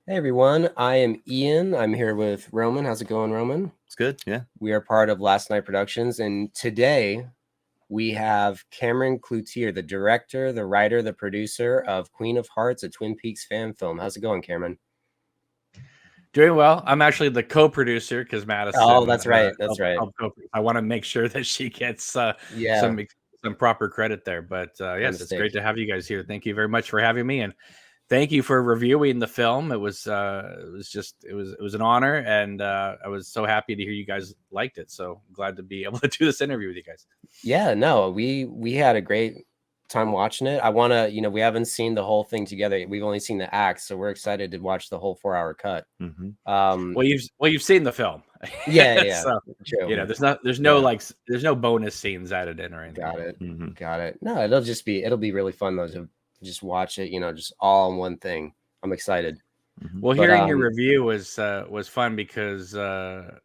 Hey everyone, I am Ian. I'm here with Roman. How's it going, Roman? It's good, yeah. We are part of Last Night Productions, and today we have Cameron Cloutier, the director, the writer, the producer of Queen of Hearts, a Twin Peaks fan film. How's it going, Cameron? Doing well. I'm actually the co-producer because Madison. Oh, that's right. That's right. I want to make sure that she gets some proper credit there. But yes, it's great to have you guys here. Thank you very much for having me, and thank you for reviewing the film. It was an honor, and I was so happy to hear you guys liked it. So I'm glad to be able to do this interview with you guys. Yeah, no, we had a great time watching it. I want to, we haven't seen the whole thing together. We've only seen the acts, so we're excited to watch the whole 4-hour cut. Mm-hmm. Well, you've seen the film. Yeah. So, true. There's no bonus scenes added in or anything. Got it. Mm-hmm. Got it. No, it'll be really fun though to just watch it, just all in one thing. I'm excited. Mm-hmm. Well, hearing your review was fun because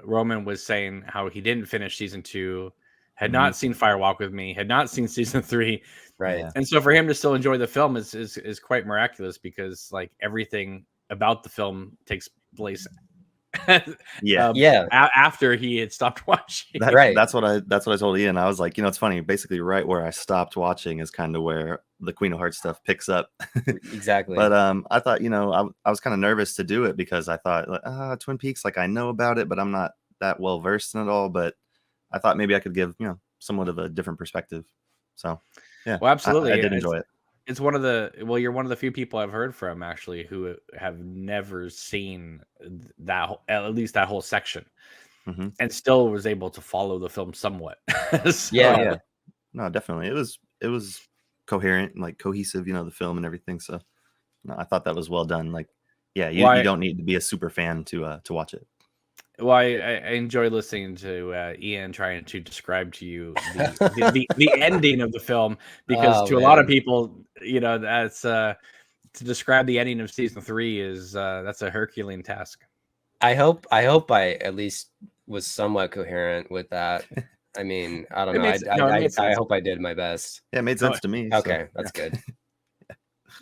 Roman was saying how he didn't finish season 2, had not seen Fire Walk with Me, had not seen season 3, right? Yeah. And so for him to still enjoy the film is quite miraculous because like everything about the film takes place after he had stopped watching. That's what I told Ian. I was like, it's funny, basically right where I stopped watching is kind of where the Queen of Hearts stuff picks up. Exactly. But I thought, I was kind of nervous to do it because I thought Twin Peaks, like I know about it, but I'm not that well versed in it all. But I thought maybe I could give somewhat of a different perspective. So yeah, well, absolutely, I did enjoy it. It's you're one of the few people I've heard from actually who have never seen at least that whole section, and still was able to follow the film somewhat. Yeah. No, definitely. It was coherent, like cohesive, the film and everything. So no, I thought that was well done. Like, yeah, you don't need to be a super fan to watch it. Well, I enjoy listening to Ian trying to describe to you the ending of the film because a lot of people, that's to describe the ending of season 3 is that's a Herculean task. I hope I at least was somewhat coherent with that. I mean, I don't know. I hope I did my best. Yeah, it made sense to me. Okay, that's good.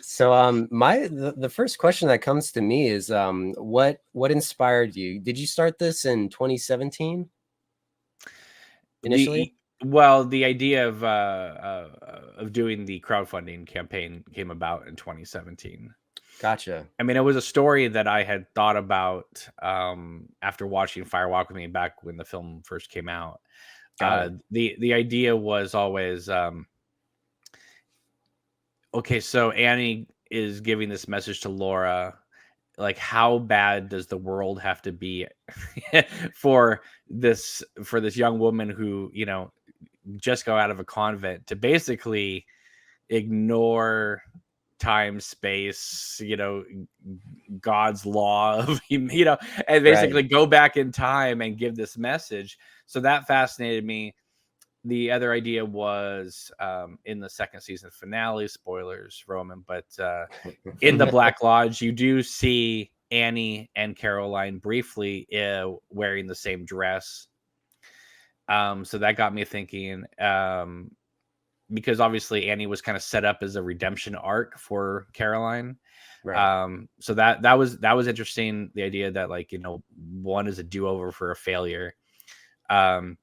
So the first question that comes to me is what inspired you? Did you start this in 2017 initially? The idea of doing the crowdfunding campaign came about in 2017. Gotcha. I mean, it was a story that I had thought about after watching Fire Walk with Me back when the film first came out. The idea was always okay, so Annie is giving this message to Laura, like how bad does the world have to be for this young woman who, just got out of a convent to basically ignore time, space, God's law of, and basically go back in time and give this message. So that fascinated me. The other idea was in the second season finale, spoilers, Roman, but in the Black Lodge, you do see Annie and Caroline briefly wearing the same dress. So that got me thinking, because obviously Annie was kind of set up as a redemption arc for Caroline. Right. So that was interesting. The idea that one is a do-over for a failure. The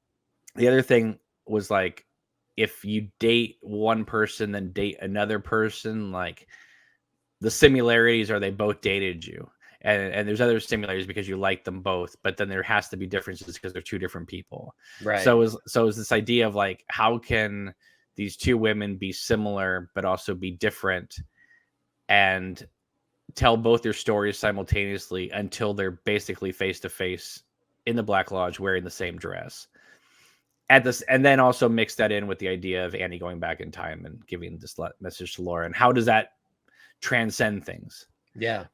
other thing was like, if you date one person then date another person, like the similarities are they both dated you, and there's other similarities because you like them both, but then there has to be differences because they're two different people. Right. So is this idea of like, how can these two women be similar but also be different and tell both their stories simultaneously until they're basically face to face in the Black Lodge wearing the same dress. And then also mix that in with the idea of Annie going back in time and giving this message to Laura, and how does that transcend things? Yeah.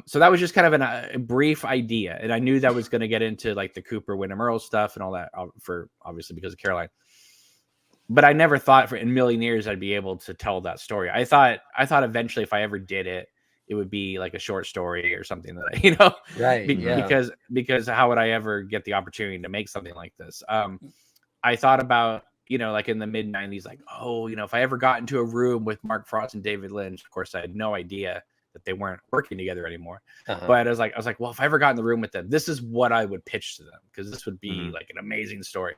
So that was just kind of a brief idea, and I knew that was going to get into like the Cooper Wyndham Earl stuff and all that for obviously because of Caroline. But I never thought for in a million years I'd be able to tell that story. I thought eventually if I ever did it, it would be like a short story or something that right. Because how would I ever get the opportunity to make something like this? I thought about, like in the mid 90s, like, if I ever got into a room with Mark Frost and David Lynch, of course, I had no idea that they weren't working together anymore. Uh-huh. But I was like, well, if I ever got in the room with them, this is what I would pitch to them, because this would be Mhm. like an amazing story.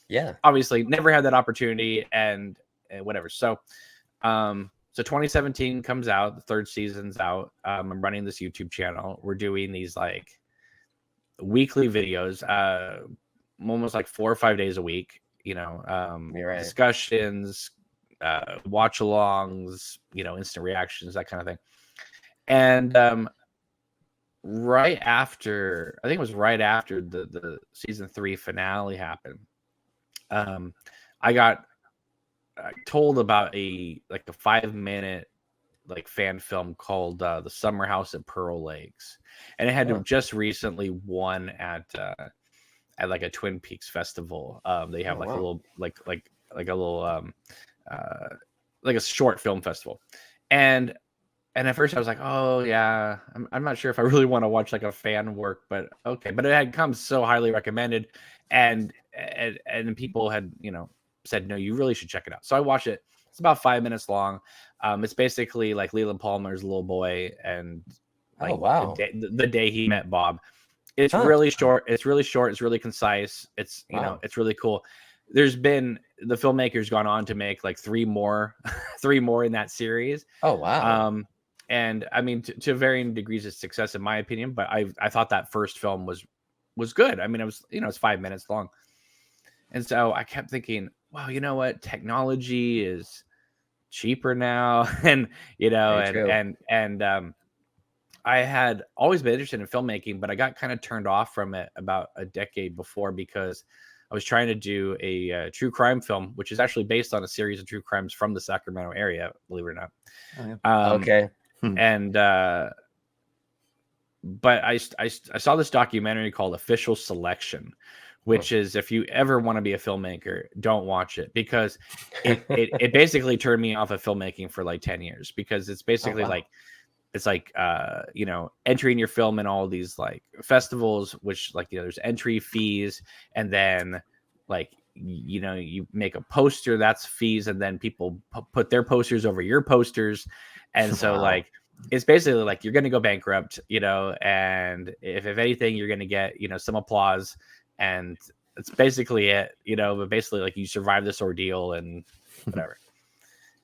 Yeah. Obviously, never had that opportunity, and whatever. So 2017 comes out, the third season's out. I'm running this YouTube channel. We're doing these like weekly videos, almost like 4 or 5 days a week, You're right. discussions, watch alongs, instant reactions, that kind of thing. And right after, I think it was right after the season 3 finale happened, I got told about a 5-minute like fan film called The Summer House at Pearl Lakes, and it had Oh. just recently won at like a Twin Peaks festival. They have Oh, like a wow. little like a little like a short film festival, and at first I was like, oh yeah, I'm not sure if I really want to watch like a fan work, but okay. But it had come so highly recommended, and people had said, no, you really should check it out. So I watched it. It's about 5 minutes long. It's basically like Leland Palmer's little boy, and like Oh, wow. the day he met Bob. It's Huh. really short. It's really short. It's really concise. It's Wow. it's really cool. There's been the filmmaker's gone on to make like 3 more in that series. Oh, wow. And I mean, to varying degrees of success, in my opinion. But I thought that first film was good. I mean, it was it's 5 minutes long, and so I kept thinking, wow, you know what? Technology is cheaper now, and Very true. and I had always been interested in filmmaking, but I got kind of turned off from it about a decade before, because I was trying to do a true crime film, which is actually based on a series of true crimes from the Sacramento area, believe it or not. Oh, yeah. Okay. And but I saw this documentary called Official Selection, which is, if you ever want to be a filmmaker, don't watch it, because it basically turned me off of filmmaking for like 10 years, because it's basically wow. like, it's like entering your film in all these like festivals, which like there's entry fees, and then like you make a poster, that's fees, and then people put their posters over your posters, and so Wow. like it's basically like you're going to go bankrupt, and if anything you're going to get some applause, and it's basically it, but basically like you survive this ordeal and whatever.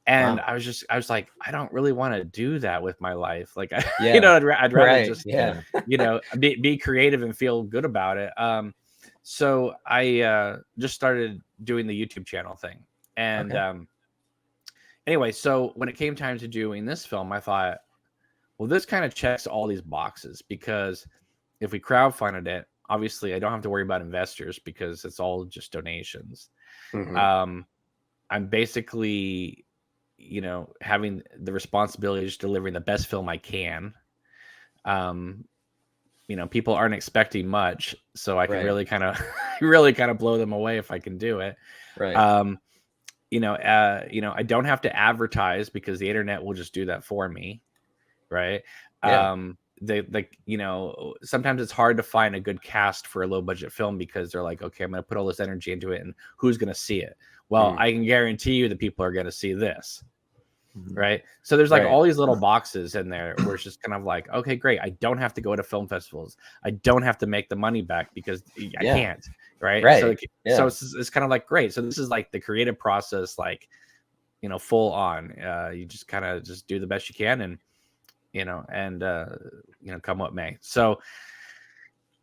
And Wow. I was like, I don't really want to do that with my life. Like, Yeah. I'd rather Right. just, Yeah. be creative and feel good about it. So I just started doing the YouTube channel thing. And Okay. anyway, so when it came time to doing this film, I thought, well, this kind of checks all these boxes, because if we crowdfunded it, obviously I don't have to worry about investors, because it's all just donations. Mhm. I'm basically having the responsibility of just delivering the best film I can. People aren't expecting much, so I can Right. really kind of blow them away if I can do it. Right. I don't have to advertise, because the internet will just do that for me, right? Yeah. Sometimes it's hard to find a good cast for a low budget film, because they're like, okay, I'm going to put all this energy into it, and who's going to see it? Well, I can guarantee you that people are going to see this. Right. So there's like Right. all these little boxes in there where it's just kind of like, okay, great. I don't have to go to film festivals. I don't have to make the money back, because I Yeah. can't. Right. Right. So, Yeah. so it's kind of like, great. So this is like the creative process, like, full on. You just kind of just do the best you can, and come what may. So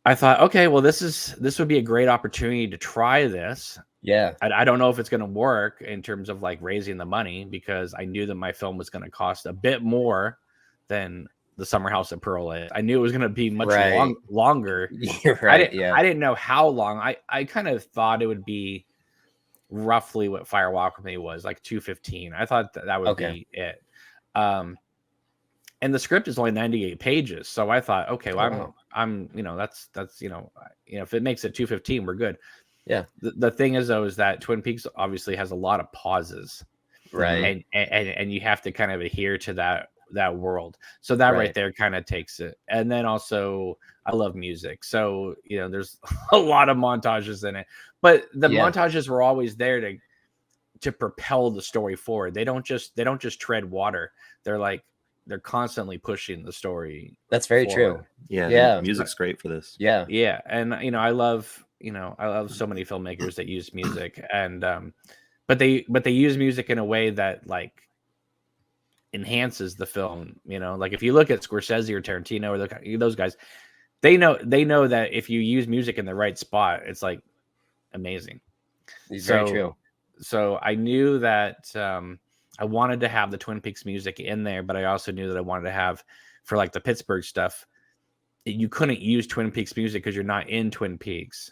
I thought, okay, well, this would be a great opportunity to try this. Yeah. I don't know if it's going to work in terms of like raising the money, because I knew that my film was going to cost a bit more than The Summer House at Pearl Lakes. I knew it was going to be much Right. longer. You're right. I didn't know how long. I kind of thought it would be roughly what Fire Walk With Me was, like 215. I thought that would be it. And the script is only 98 pages, so I thought, okay, well, I'm that's if it makes it 215, we're good. Yeah. The thing is, though, is that Twin Peaks obviously has a lot of pauses, Right. and you have to kind of adhere to that world. So that right there kind of takes it. And then also, I love music, so there's a lot of montages in it. But the montages were always there to propel the story forward. They don't just tread water. They're like, they're constantly pushing the story. That's very forward. true. Yeah, Yeah. the music's great for this. Yeah. Yeah, and I love so many filmmakers that use music, and but they use music in a way that like enhances the film. Like if you look at Scorsese or Tarantino or those guys, they know that if you use music in the right spot, it's like amazing. It's very true. So I knew that I wanted to have the Twin Peaks music in there, but I also knew that I wanted to have, for like the Pittsburgh stuff, you couldn't use Twin Peaks music because you're not in Twin Peaks.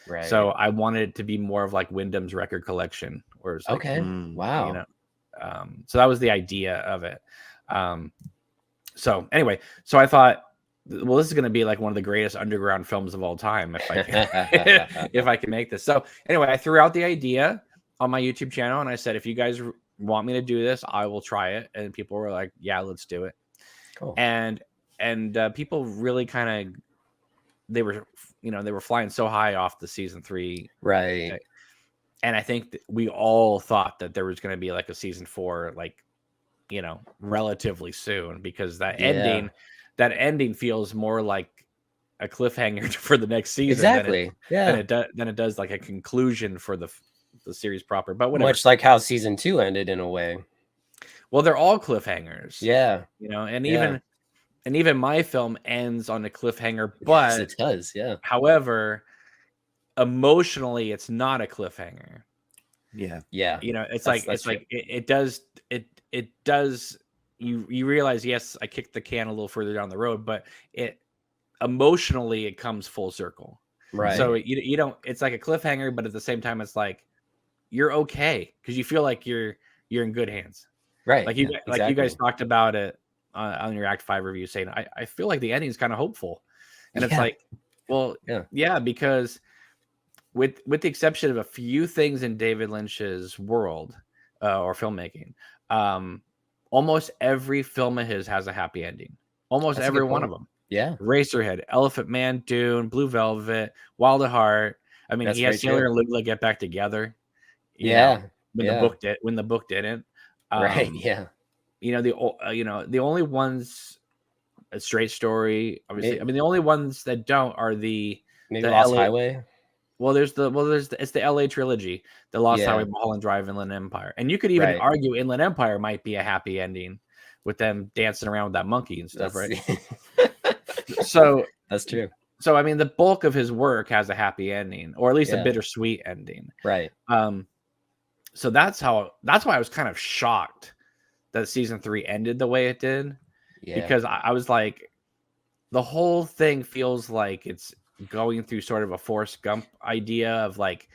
Right. So I wanted it to be more of like Wyndham's record collection, where it's like, okay. Wow. So that was the idea of it. So anyway, so I thought, well, this is going to be like one of the greatest underground films of all time if I can, if I can make this. So anyway, I threw out the idea on my YouTube channel and I said, if you guys want me to do this, I will try it. And people were like, yeah, let's do it. Cool. And people really kind of, they were flying so high off the season 3. Right. And I think that we all thought that there was going to be like a season 4, like, relatively soon, because that ending feels more like a cliffhanger for the next season. Exactly. Than it does like a conclusion for the series proper. But whatever. Much like how season 2 ended in a way. Well, they're all cliffhangers. Yeah. And even my film ends on a cliffhanger, but yes, it does. Yeah. However, emotionally, it's not a cliffhanger. Yeah. Yeah. It does. You realize, yes, I kicked the can a little further down the road, but it emotionally it comes full circle. Right. So you don't. It's like a cliffhanger, but at the same time, it's like you're okay because you feel like you're in good hands. Right. Like you guys talked about it on your Act 5 review, saying I feel like the ending is kind of hopeful, and it's like, well, yeah, because with the exception of a few things in David Lynch's world or filmmaking, almost every film of his has a happy ending. Almost every one of them. Yeah. Eraserhead, Elephant Man, Dune, Blue Velvet, Wild at Heart. I mean, he has Sailor and Lula get back together. When the book didn't. Right. Yeah. The only ones, a Straight Story, obviously. I mean, the only ones that don't are maybe the Lost Highway. Well, it's the LA trilogy, the Lost Highway, Mulholland Drive, Inland Empire, and you could even argue Inland Empire might be a happy ending with them dancing around with that monkey and stuff, right? So that's true. So I mean, the bulk of his work has a happy ending, or at least a bittersweet ending, right? So that's why I was kind of shocked that season 3 ended the way it did, because I was like, the whole thing feels like it's going through sort of a Forrest Gump idea of like,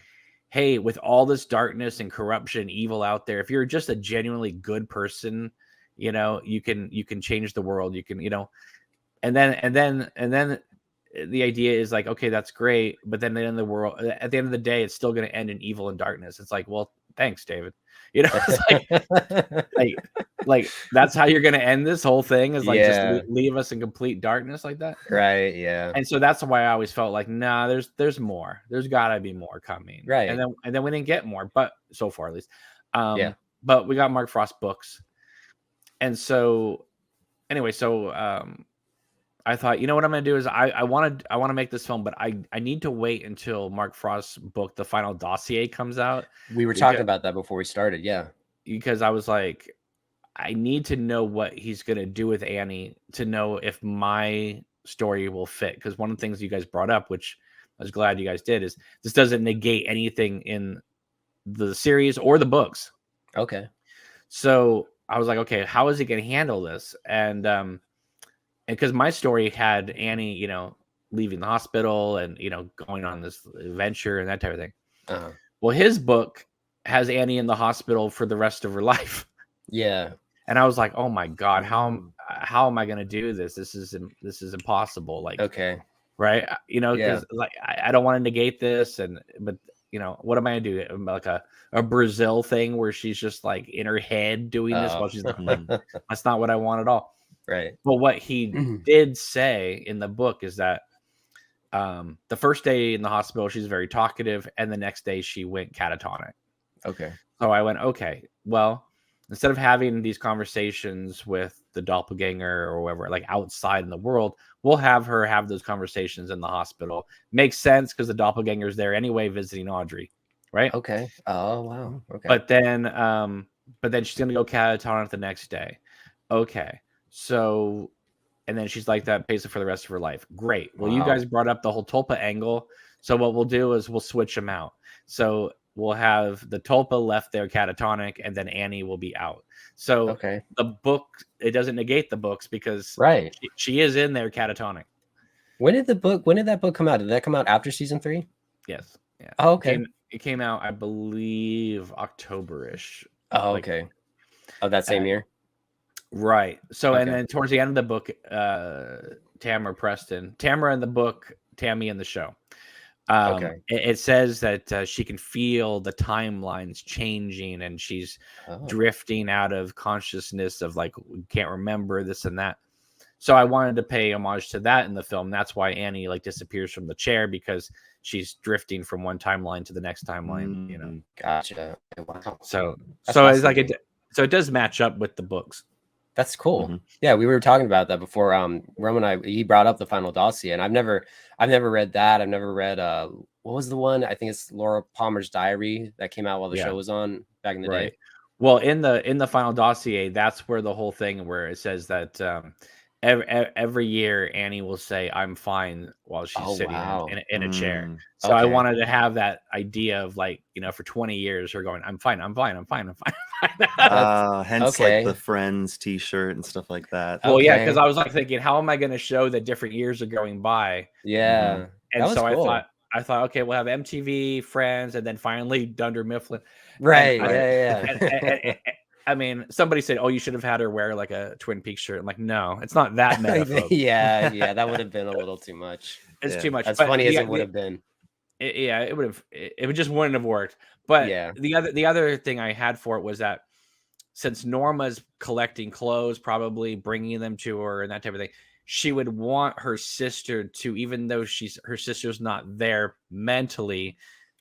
hey, with all this darkness and corruption, evil out there, if you're just a genuinely good person, you can change the world. You can, and then the idea is like, okay, that's great, but then at the end of the day, it's still going to end in evil and darkness. It's like, well, thanks, David. It's like that's how you're going to end this whole thing, is like just leave us in complete darkness like that, right? Yeah. And so that's why I always felt like, nah, there's more. There's got to be more coming, right? And then we didn't get more, but so far at least, But we got Mark Frost books, and so anyway, I thought, what I'm going to do is I want to make this film, but I need to wait until Mark Frost's book, The Final Dossier, comes out. We were talking about that before we started. Yeah. Because I was like, I need to know what he's going to do with Annie to know if my story will fit. Because one of the things you guys brought up, which I was glad you guys did, is this doesn't negate anything in the series or the books. Okay. So I was like, okay, how is he going to handle this? And because my story had Annie, leaving the hospital and, going on this adventure and that type of thing. Uh-huh. Well, his book has Annie in the hospital for the rest of her life. Yeah. And I was like, oh my God, how am I going to do this? This is impossible. Like, okay. Right. Because like, I don't want to negate this. But what am I going to do? Like a Brazil thing where she's just like in her head doing this while she's like, that's not what I want at all. Right. But what he did say in the book is that the first day in the hospital, she's very talkative. And the next day she went catatonic. Okay. So I went, okay, well, instead of having these conversations with the doppelganger or whatever, like outside in the world, we'll have her have those conversations in the hospital. Makes sense because the doppelganger's there anyway visiting Audrey, right? Okay. Oh wow. Okay. But then she's gonna go catatonic the next day. Okay. So and then she's like that pays it for the rest of her life. Great. Well, you Wow. guys brought up the whole Tulpa angle. So what we'll do is we'll switch them out. So we'll have the Tulpa left there catatonic, and then Annie will be out. So Okay. the book, it doesn't negate the books because Right. she is in there catatonic. When did that book come out? Did that come out after season 3? Yes. Yeah. Oh, okay. It came out, I believe, October-ish. Oh, like- okay. Of that same year. Right. So, and Okay. then towards the end of the book, Tamara in the book, Tammy in the show. Okay. It says that she can feel the timelines changing, and she's Oh. drifting out of consciousness of like can't remember this and that. So I wanted to pay homage to that in the film. That's why Annie like disappears from the chair, because she's drifting from one timeline to the next timeline. You know. Gotcha. Wow. So That's it's like fascinating. so it does match up with the books. That's cool. Mhm. Yeah, we were talking about that before. Roman he brought up the Final Dossier, and I've never read that. I've never read what was the one? I think it's Laura Palmer's Diary that came out while the Yeah. show was on back in the Right. day. Well, in the Final Dossier, that's where the whole thing where it says that every year Annie will say "I'm fine" while she's Oh, sitting wow. in a chair. Mm. So I Okay. wanted to have that idea of like, you know, for 20 years her going, "I'm fine, I'm fine, I'm fine, I'm fine." Hence okay. like the Friends T-shirt and stuff like that. Well, yeah, Okay. because I was like thinking, how am I going to show that different years are going by? Yeah. And That was so cool. I thought, okay, we'll have MTV, Friends, and then finally Dunder Mifflin. Right. And Yeah. I mean, somebody said, "Oh, you should have had her wear like a Twin Peaks shirt." I'm like, no, it's not that meta. yeah. That would have been a little too much. It's Yeah. too much. As But funny as it would have been. it would have. It just wouldn't have worked. But Yeah. the other thing I had for it was that since Norma's collecting clothes, probably bringing them to her and that type of thing, she would want her sister to, even though her sister's not there mentally,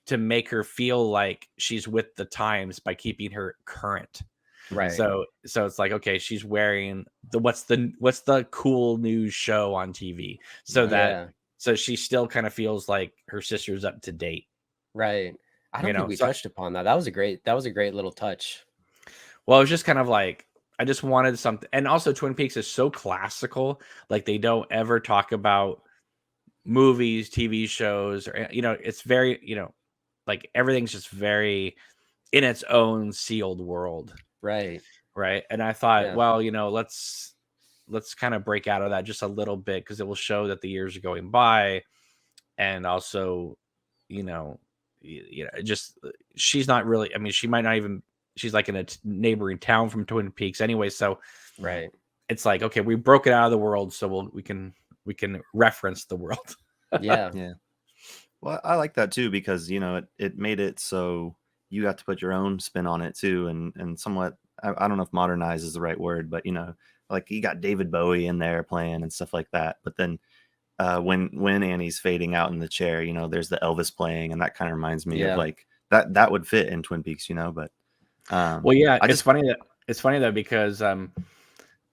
to make her feel like she's with the times by keeping her current. Right. So it's like, okay, she's wearing what's the cool news show on TV, so she still kind of feels like her sister's up to date. Right. I don't think we touched upon that. That was a great little touch. Well, it was just kind of like I just wanted something, and also Twin Peaks is so classical, like they don't ever talk about movies, TV shows, or it's very like everything's just very in its own sealed world. Right. And I thought, Yeah. well, let's kind of break out of that just a little bit, because it will show that the years are going by, and also just she's not really, I mean, she might not even, she's like in a neighboring town from Twin Peaks anyway, so Right. it's like, okay, we broke it out of the world, so we can reference the world. Yeah. Yeah. Well, I like that too, because it made it so you got to put your own spin on it too, and somewhat, I don't know if modernize is the right word, but like you got David Bowie in there playing and stuff like that. But then when Annie's fading out in the chair, there's the Elvis playing, and that kind of reminds me of like that would fit in Twin Peaks, but well, yeah, it's funny though because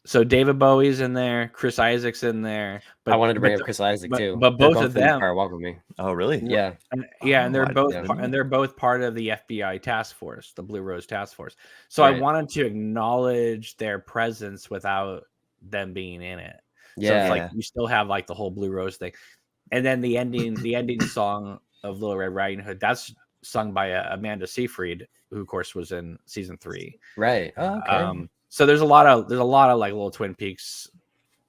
so David Bowie's in there, Chris Isaac's in there, but I wanted to bring up Chris Isaac too. But both of them are welcome me. Oh, really? Yeah. And they're both I didn't know. they're both part of the FBI task force, the Blue Rose task force. So Right. I wanted to acknowledge their presence without them being in it. Yeah. So it's like you still have like the whole Blue Rose thing. And then the ending song of Little Red Riding Hood, that's sung by Amanda Seyfried, who of course was in season 3. Right. Oh, okay. So there's a lot of like little Twin Peaks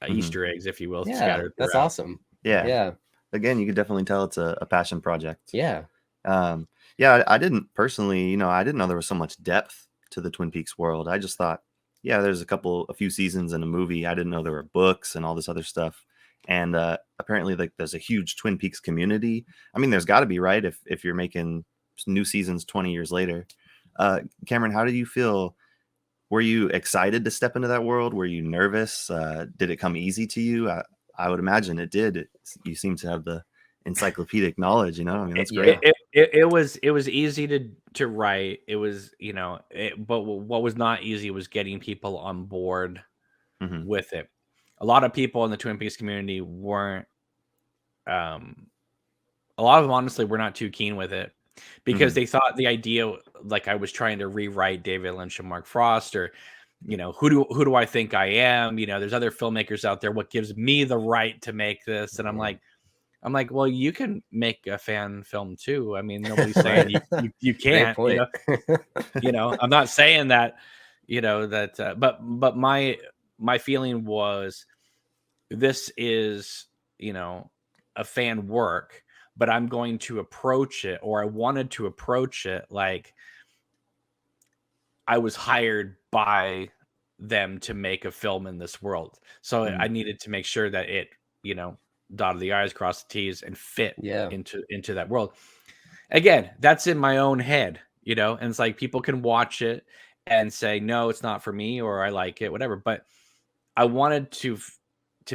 Easter eggs, if you will, scattered. That's throughout. awesome. Yeah. Yeah. Again, you could definitely tell it's a passion project. Yeah. Yeah, I didn't personally, I didn't know there was so much depth to the Twin Peaks world. I just thought, yeah, there's a few seasons in a movie. I didn't know there were books and all this other stuff. And apparently, like, there's a huge Twin Peaks community. I mean, there's got to be, right, if you're making new seasons 20 years later. Cameron, how did you feel? Were you excited to step into that world? Were you nervous? Did it come easy to you? I would imagine it did. You seem to have the encyclopedic knowledge, I mean, that's great. It was easy to write. It was, but what was not easy was getting people on board with it. A lot of people in the Twin Peaks community weren't. A lot of them, honestly, were not too keen with it because they thought the idea, like I was trying to rewrite David Lynch and Mark Frost, or who do I think I am? There's other filmmakers out there. What gives me the right to make this? And I'm like, well, you can make a fan film too. I mean, nobody's saying you can't. Great point. I'm not saying that. But my feeling was, this is a fan work, but I'm going to approach it, or I wanted to approach it like I was hired by them to make a film in this world. So I needed to make sure that it, dotted the I's, crossed the T's, and fit into that world. Again, that's in my own head, and it's like people can watch it and say, no, it's not for me, or I like it, whatever. But I wanted to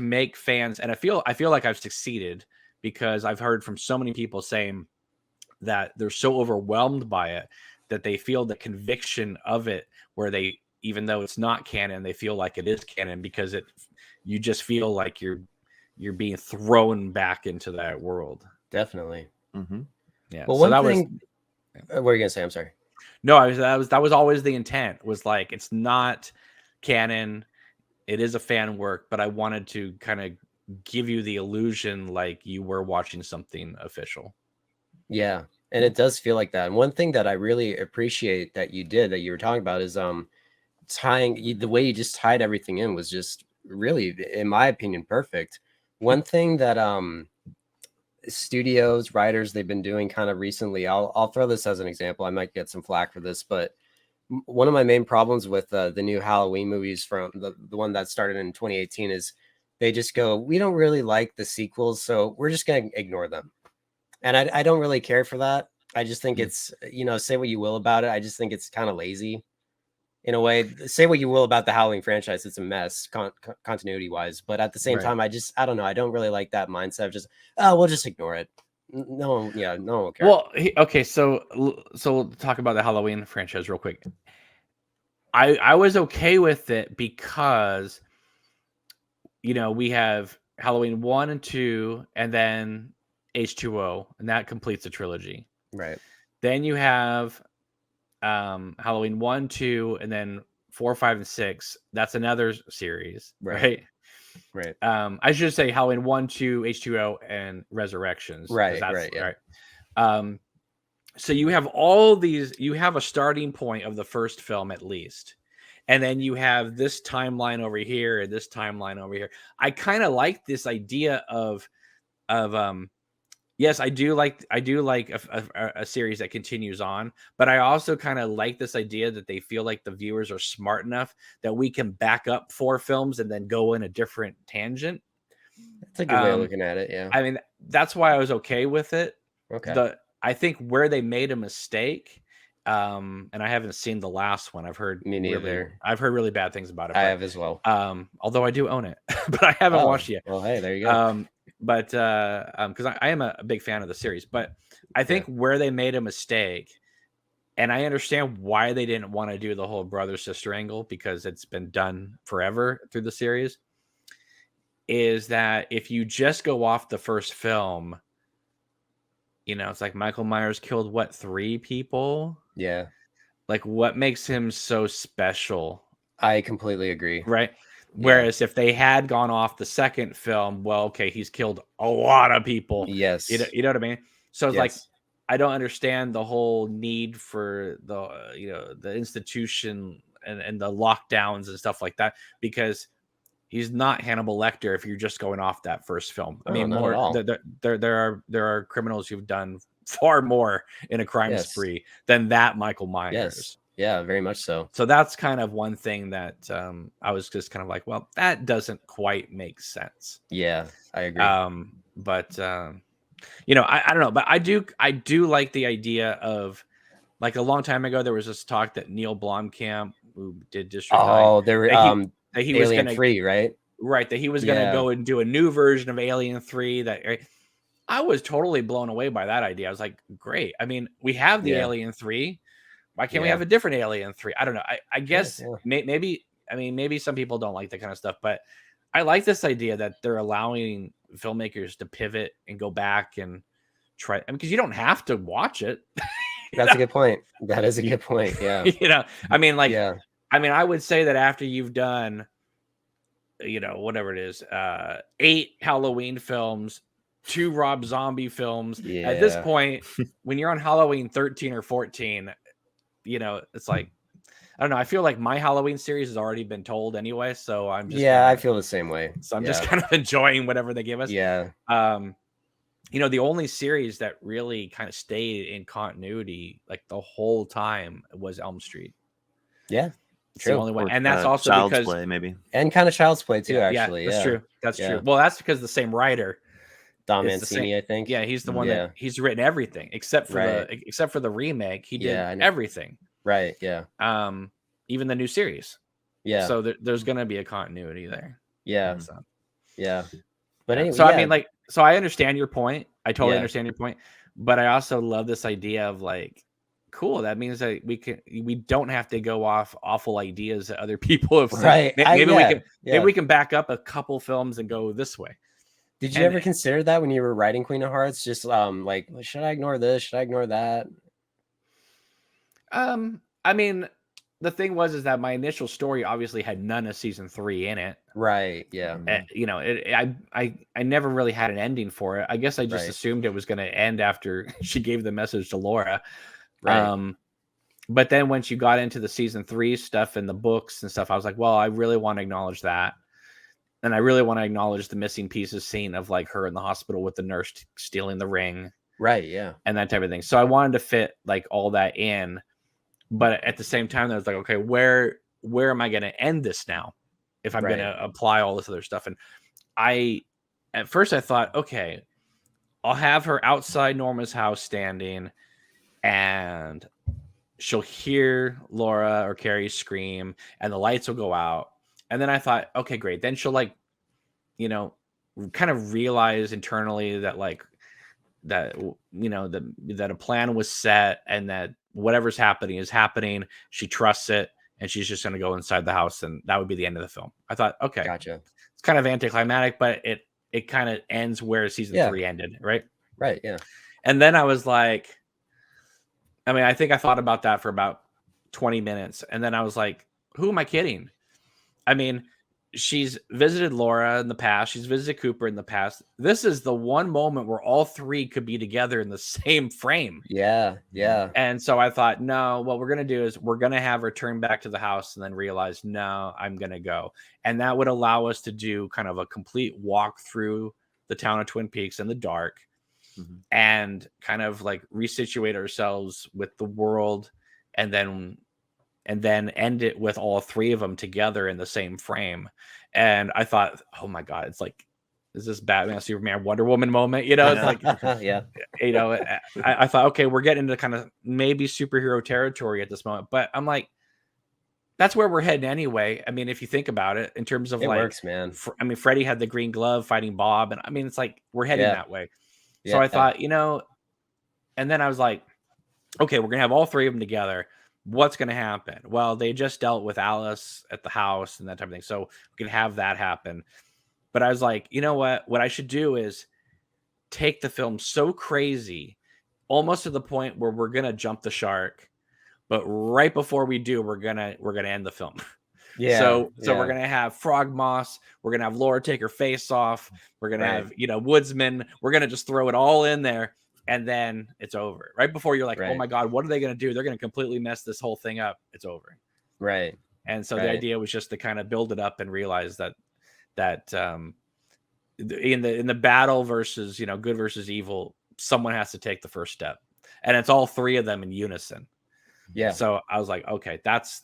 make fans, and I feel like I've succeeded, because I've heard from so many people saying that they're so overwhelmed by it that they feel the conviction of it, where they, even though it's not canon, they feel like it is canon, because you just feel like you're being thrown back into that world. Definitely. Yeah. Well, so one thing. What were you gonna say? I'm sorry. No, that was always the intent. Was like, it's not canon. It is a fan work, but I wanted to kind of give you the illusion like you were watching something official. Yeah, and it does feel like that. And one thing that I really appreciate that you were talking about is tying the way you just tied everything in was just really, in my opinion, perfect. One thing that studios, writers, they've been doing kind of recently, I'll throw this as an example. I might get some flack for this, but one of my main problems with the new Halloween movies, from the one that started in 2018, is they just go, we don't really like the sequels, so we're just going to ignore them. And I don't really care for that. I just think it's, say what you will about it, I just think it's kind of lazy in a way. Say what you will about the Halloween franchise, it's a mess continuity wise, but at the same time, I don't know, I don't really like that mindset of just, we'll just ignore it. No one will care. Well, okay, so we'll talk about the Halloween franchise real quick. I was okay with it because we have Halloween 1 and 2, and then H2O, and that completes the trilogy. Right. Then you have Halloween 1, 2, and then 4, 5, and 6. That's another series, right? Right. I should say Halloween 1, 2, H2O, and Resurrections. Right. So you have all these. You have a starting point of the first film at least, and then you have this timeline over here and this timeline over here. I kind of like this idea of yes, I do like a series that continues on, but I also kind of like this idea that they feel like the viewers are smart enough that we can back up 4 films and then go in a different tangent. That's a good way of looking at it. Yeah. I mean, that's why I was okay with it. Okay. I think where they made a mistake, and I haven't seen the last one. I've heard I've heard really bad things about it. I have as well. Although I do own it, but I haven't watched it yet. Well, hey, there you go. But because I am a big fan of the series, but I think where they made a mistake, and I understand why they didn't want to do the whole brother sister angle, because it's been done forever through the series, is that if you just go off the first film, it's like Michael Myers killed 3 people? Yeah. Like, what makes him so special? I completely agree. Right? Whereas if they had gone off the second film, well, okay, he's killed a lot of people. Yes. You know what I mean? So it's like, I don't understand the whole need for the institution and the lockdowns and stuff like that, because he's not Hannibal Lecter if you're just going off that first film. I mean, there are criminals who've done far more in a crime spree than that Michael Myers. Yes. Yeah, very much so. So that's kind of one thing that I was just kind of like, well, that doesn't quite make sense. Yeah, I agree. But I don't know, but I do like the idea of, like, a long time ago there was this talk that Neil Blomkamp, who did District 9, there were that he Alien was gonna 3, right? Right, that he was gonna go and do a new version of Alien 3. I was totally blown away by that idea. I was like, great. I mean, we have the Alien 3. Why can't we have a different Alien 3? I don't know. I guess maybe I mean, maybe some people don't like that kind of stuff, but I like this idea that they're allowing filmmakers to pivot and go back and try. I mean, because you don't have to watch it. That's a good point. That is a good point. Yeah. You know, I mean, like, Yeah. I mean, I would say that after you've done, whatever it is, 8 Halloween films, 2 Rob Zombie films, at this Yeah. point, when you're on Halloween 13 or 14, it's like, I don't know. I feel like my Halloween series has already been told anyway, so I'm just I feel the same way. so I'm just kind of enjoying whatever they give us. Yeah. The only series that really kind of stayed in continuity like the whole time was Elm Street. Yeah. It's the only one, Or, and that's also Child's because Play, maybe. And kind of Child's Play too, yeah, actually. that's Yeah. true. That's Yeah. true. Well, that's because the same writer, Don It's the same- Mancini, I think. yeah, he's the one Yeah. that he's written everything except for Right. the remake. He did Yeah, I know. everything. Right. Yeah. Even the new series. Yeah. So there's going to be a continuity there. Yeah. So, Yeah. But anyway, so I yeah. mean, like, so I understand your point. I totally Yeah. understand your point, but I also love this idea of like, cool. That means that we don't have to go off awful ideas that other people have said. Right. Maybe we can back up a couple films and go this way. Did you and- ever consider that when you were writing Queen of Hearts? Just like, should I ignore this? Should I ignore that? I mean, the thing is that my initial story obviously had none of season 3 in it. Right. Yeah. I never really had an ending for it. I guess I just Right. assumed it was going to end after she gave the message to Laura. Right. But then when she got into the season 3 stuff and the books and stuff, I was like, well, I really want to acknowledge that. And I really want to acknowledge the missing pieces scene of like her in the hospital with the nurse stealing the ring. Right. Yeah. And that type of thing. So I wanted to fit like all that in. But at the same time, I was like, okay, where am I going to end this now? If I'm Right. going to apply all this other stuff. And at first I thought, okay, I'll have her outside Norma's house standing and she'll hear Laura or Carrie scream and the lights will go out. And then I thought, okay, great. Then she'll like, kind of realize internally that like that, that a plan was set and that whatever's happening is happening. She trusts it and she's just going to go inside the house. And that would be the end of the film. I thought, okay, Gotcha. it's kind of anticlimactic, but it kind of ends where season 3 ended. Right. Right. Yeah. And then I was like, I think I thought about that for about 20 minutes. And then I was like, who am I kidding? I mean, she's visited Laura in the past. She's visited Cooper in the past. This is the one moment where all 3 could be together in the same frame. Yeah. Yeah. And so I thought, no, what we're going to do is we're going to have her turn back to the house and then realize, no, I'm going to go. And that would allow us to do kind of a complete walk through the town of Twin Peaks in the dark. Mm-hmm. And kind of like resituate ourselves with the world and then end it with all 3 of them together in the same frame. And I thought, oh my God, it's like, is this Batman, Superman, Wonder Woman moment? It's like, yeah. I thought, okay, we're getting into kind of maybe superhero territory at this moment, but I'm like, that's where we're heading anyway. I mean, if you think about it in terms of It like, works, man. Freddie had the green glove fighting Bob. And it's like, we're heading that way. So Yeah. I thought, and then I was like, okay, we're going to have all 3 of them together. What's going to happen? Well, they just dealt with Alice at the house and that type of thing. So we can have that happen. But I was like, you know what? What I should do is take the film so crazy, almost to the point where we're going to jump the shark. But right before we do, we're going to end the film. Yeah. So we're going to have Frog Moss. We're going to have Laura take her face off. We're going to have, Woodsman. We're going to just throw it all in there. And then it's over. Right before you're like, oh my God, what are they going to do? They're going to completely mess this whole thing up. It's over. Right. And so the idea was just to kind of build it up and realize that in the battle versus, good versus evil, someone has to take the first step. And it's all 3 of them in unison. Yeah. So I was like, okay, that's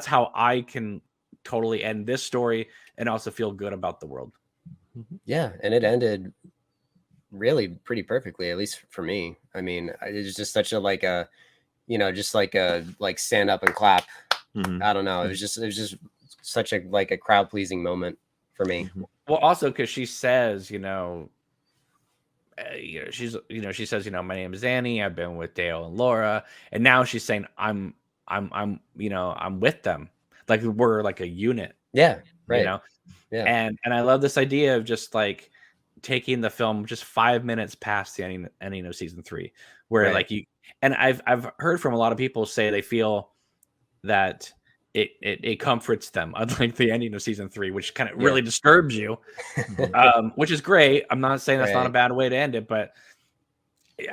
how I can totally end this story and also feel good about the world. Yeah. And it ended really pretty perfectly, at least for me. I mean, it was just such a like stand up and clap. Mm-hmm. I don't know. It was just such a like a crowd pleasing moment for me. Mm-hmm. Well, also because she says, she says, my name is Annie. I've been with Dale and Laura, and now she's saying I'm with them. like we're like a unit, Yeah. you Right. know. Yeah. And I love this idea of just like taking the film just 5 minutes past the ending of season 3, where Right. like and I've heard from a lot of people say they feel that it comforts them, unlike the ending of season 3, which kind of really disturbs you, which is great. I'm not saying that's not a Right. bad way to end it, but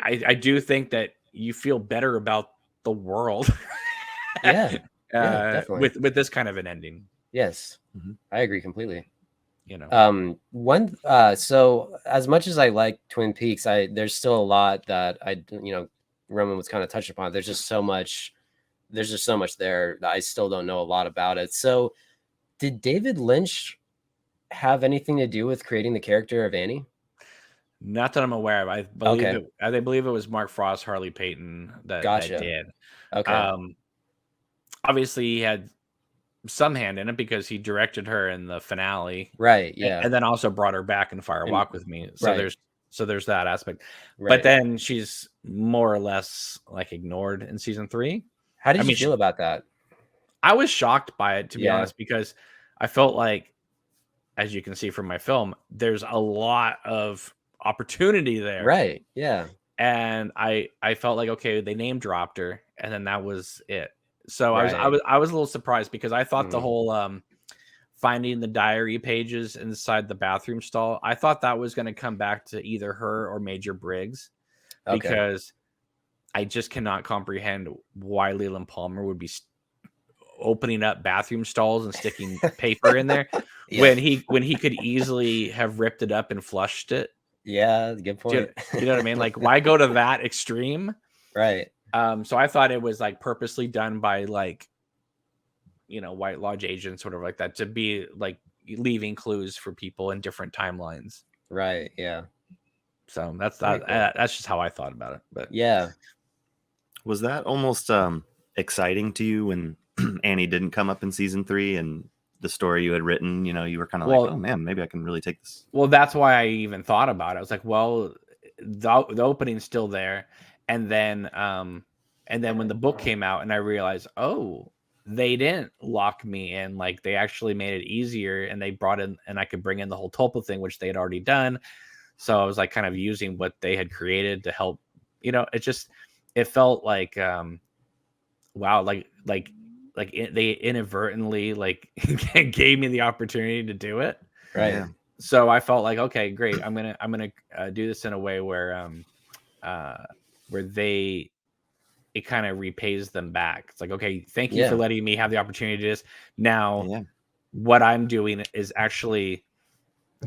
I do think that you feel better about the world Yeah. Yeah. Definitely. with this kind of an ending. Yes. Mhm. I agree completely. You know, So as much as I like Twin Peaks, there's still a lot that Roman was kind of touched upon. There's just so much there that I still don't know a lot about it. So did David Lynch have anything to do with creating the character of Annie? not that I'm aware of. I believe it was Mark Frost, Harley Payton that Gotcha. did. Okay. Obviously he had some hand in it because he directed her in the finale, Right. Yeah. and then also brought her back in Fire Walk with Me. So right. there's that aspect. Right. But then she's more or less like ignored in season 3. How did you feel about that? I was shocked by it, to be Yeah. honest, because I felt like, as you can see from my film, there's a lot of opportunity there. Right. Yeah. And I felt like, okay, they name dropped her, and then that was it. So Right. I was a little surprised because I thought the Mhm. whole finding the diary pages inside the bathroom stall, I thought that was going to come back to either her or Major Briggs, Okay. because I just cannot comprehend why Leland Palmer would be opening up bathroom stalls and sticking paper in there Yeah. when he could easily have ripped it up and flushed it. Yeah, good point. You know what I mean? Like, why go to that extreme? Right. So I thought it was like purposely done by like, White Lodge agents, sort of like that, to be like leaving clues for people in different timelines. Right. Yeah. So that's Very cool. that's just how I thought about it. But Yeah. Was that almost exciting to you when Annie didn't come up in season 3 and the story you had written, you were kind of like, oh man, maybe I can really take this. Well, that's why I even thought about it. I was like, well, the opening's still there. And then when the book came out and I realized, oh, they didn't lock me in. Like, they actually made it easier, and they brought in, and I could bring in the whole Tulpa thing, which they had already done. So I was like kind of using what they had created to help, it felt like, wow, they inadvertently like gave me the opportunity to do it. Right. Yeah. So I felt like, okay, great. I'm gonna do this in a way where it kind of repays them back. It's like, okay, thank you for letting me have the opportunity to do this. Now, what I'm doing is actually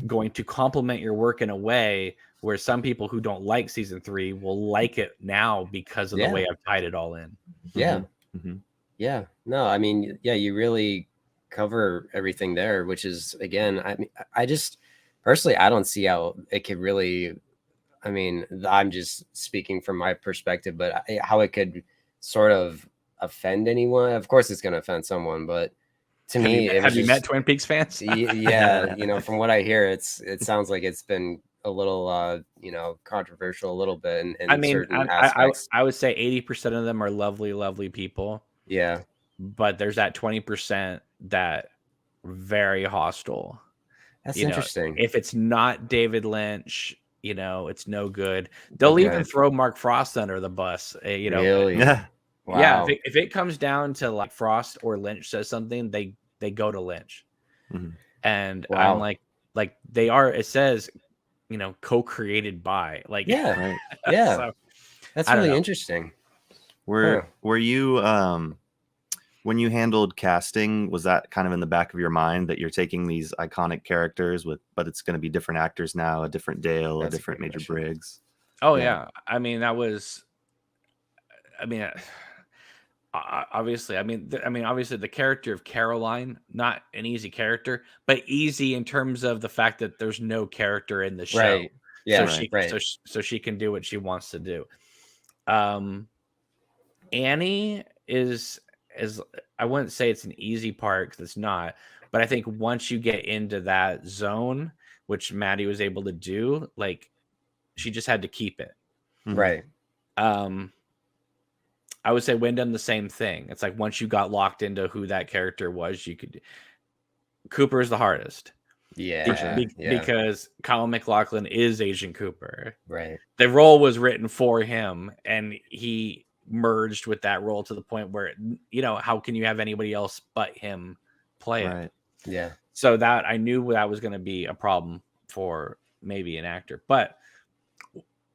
going to complement your work in a way where some people who don't like season 3 will like it now because of the way I've tied it all in. Yeah. Mm-hmm. Yeah. No, I mean, yeah, you really cover everything there, which is, again, I mean, I just personally, I don't see how it could really, I mean, I'm just speaking from my perspective, but how it could sort of offend anyone. Of course it's going to offend someone, but to me, have you met Twin Peaks fans? Yeah. From what I hear, it sounds like it's been a little, controversial a little bit in certain aspects. I would say 80% of them are lovely, lovely people. Yeah. But there's that 20% that very hostile. That's interesting. If it's not David Lynch, it's no good. They'll even throw Mark Frost under the bus. Really? Yeah. Wow. Yeah. If it comes down to like Frost or Lynch says something, they go to Lynch. Mm-hmm. And I'm like they are. It says, co-created by. Like, yeah, yeah. So, that's really interesting. Were you when you handled casting, was that kind of in the back of your mind that you're taking these iconic characters but it's going to be different actors now, a different Dale, a different Major Briggs? Oh yeah. I mean, that was. I mean, obviously, obviously the character of Caroline, not an easy character, but easy in terms of the fact that there's no character in the show. Right. Yeah. So she can do what she wants to do. Annie is I wouldn't say it's an easy part, because it's not, but I think once you get into that zone, which Maddie was able to do, like, she just had to keep it. Right. I would say Wyndham the same thing. It's like once you got locked into who that character was, you could. Cooper is the hardest. Yeah. Because Kyle MacLachlan is Agent Cooper. Right. The role was written for him, and he merged with that role to the point where, how can you have anybody else but him play it? Right. Yeah. So that I knew that was going to be a problem for maybe an actor. But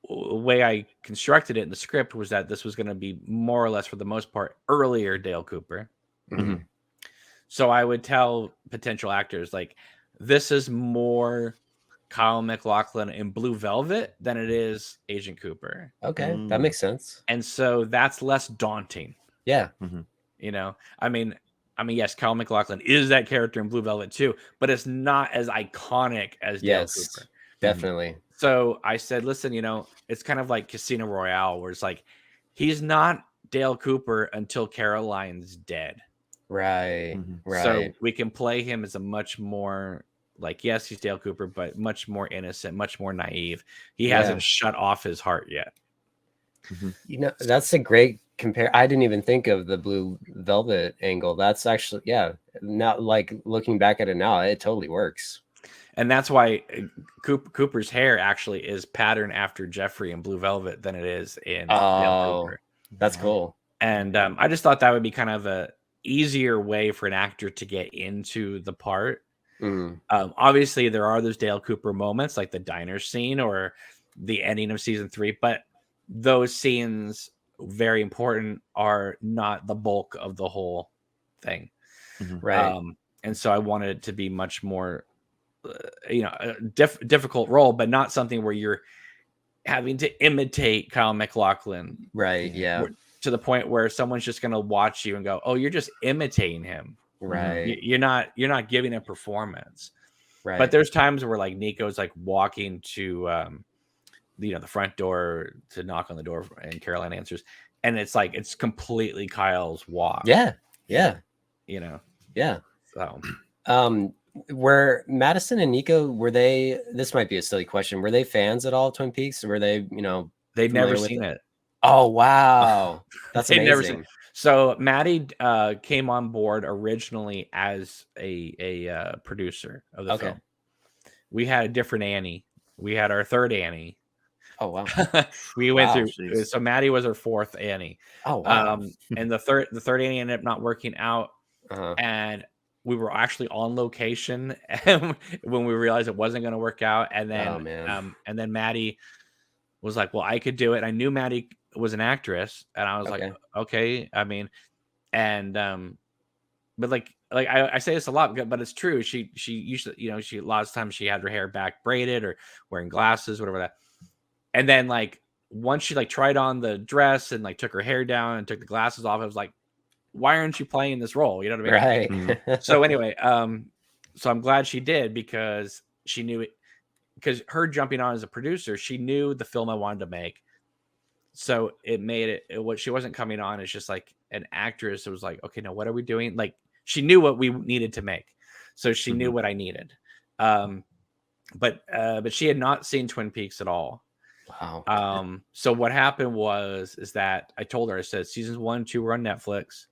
the way I constructed it in the script was that this was going to be more or less, for the most part, earlier Dale Cooper. Mm-hmm. So I would tell potential actors, like, this is more Kyle MacLachlan in Blue Velvet than it is Agent Cooper. Okay, that makes sense. And so that's less daunting. Yeah. I mean, yes, Kyle MacLachlan is that character in Blue Velvet too, but it's not as iconic as Dale Cooper. Definitely. So I said, listen, it's kind of like Casino Royale, where it's like, he's not Dale Cooper until Caroline's dead. Right. Right. So we can play him as a much more, like, yes, he's Dale Cooper, but much more innocent, much more naive. He hasn't shut off his heart yet. That's a great compare. I didn't even think of the Blue Velvet angle. That's actually, now, like, looking back at it now, it totally works. And that's why Cooper's hair actually is patterned after Jeffrey in Blue Velvet than it is in Dale Cooper. That's cool. And I just thought that would be kind of a easier way for an actor to get into the part. Obviously, there are those Dale Cooper moments, like the diner scene or the ending of season 3, but those scenes, very important, are not the bulk of the whole thing. Right. And so I wanted it to be much more, a difficult role, but not something where you're having to imitate Kyle MacLachlan. Right. Yeah. To the point where someone's just going to watch you and go, "Oh, you're just imitating him." Right. You're not giving a performance. Right. But there's times where, like, Nico's like walking to the front door to knock on the door, and Caroline answers, and it's like it's completely Kyle's walk. Yeah. Yeah. Yeah. So were Madison and Nico, this might be a silly question, were they fans at all of Twin Peaks? Or were they, they'd never seen it? Oh, wow. That's amazing. Never seen. So Maddie came on board originally as a producer of the film. We had a different Annie. We had our third Annie. Oh, wow. We went through. So Maddie was our fourth Annie. Oh, wow. And the third Annie ended up not working out. And we were actually on location when we realized it wasn't going to work out. And then, and then Maddie was like, "Well, I could do it." I knew Maddie was an actress, and I was like, "Okay." I mean, and but like I say this a lot, but it's true. She usually, a lot of times she had her hair back braided or wearing glasses, whatever that. And then, like, once she, like, tried on the dress and, like, took her hair down and took the glasses off, I was like, why aren't you playing this role? You know what I mean? Right. So anyway, so I'm glad she did, because she knew it, because her jumping on as a producer, she knew the film I wanted to make. So it made it what she wasn't coming on as just like an actress. It was like, okay, now what are we doing? Like, she knew what we needed to make. So she knew what I needed. But she had not seen Twin Peaks at all. Wow. So what happened is that I told her, I said, seasons 1 and 2 were on Netflix.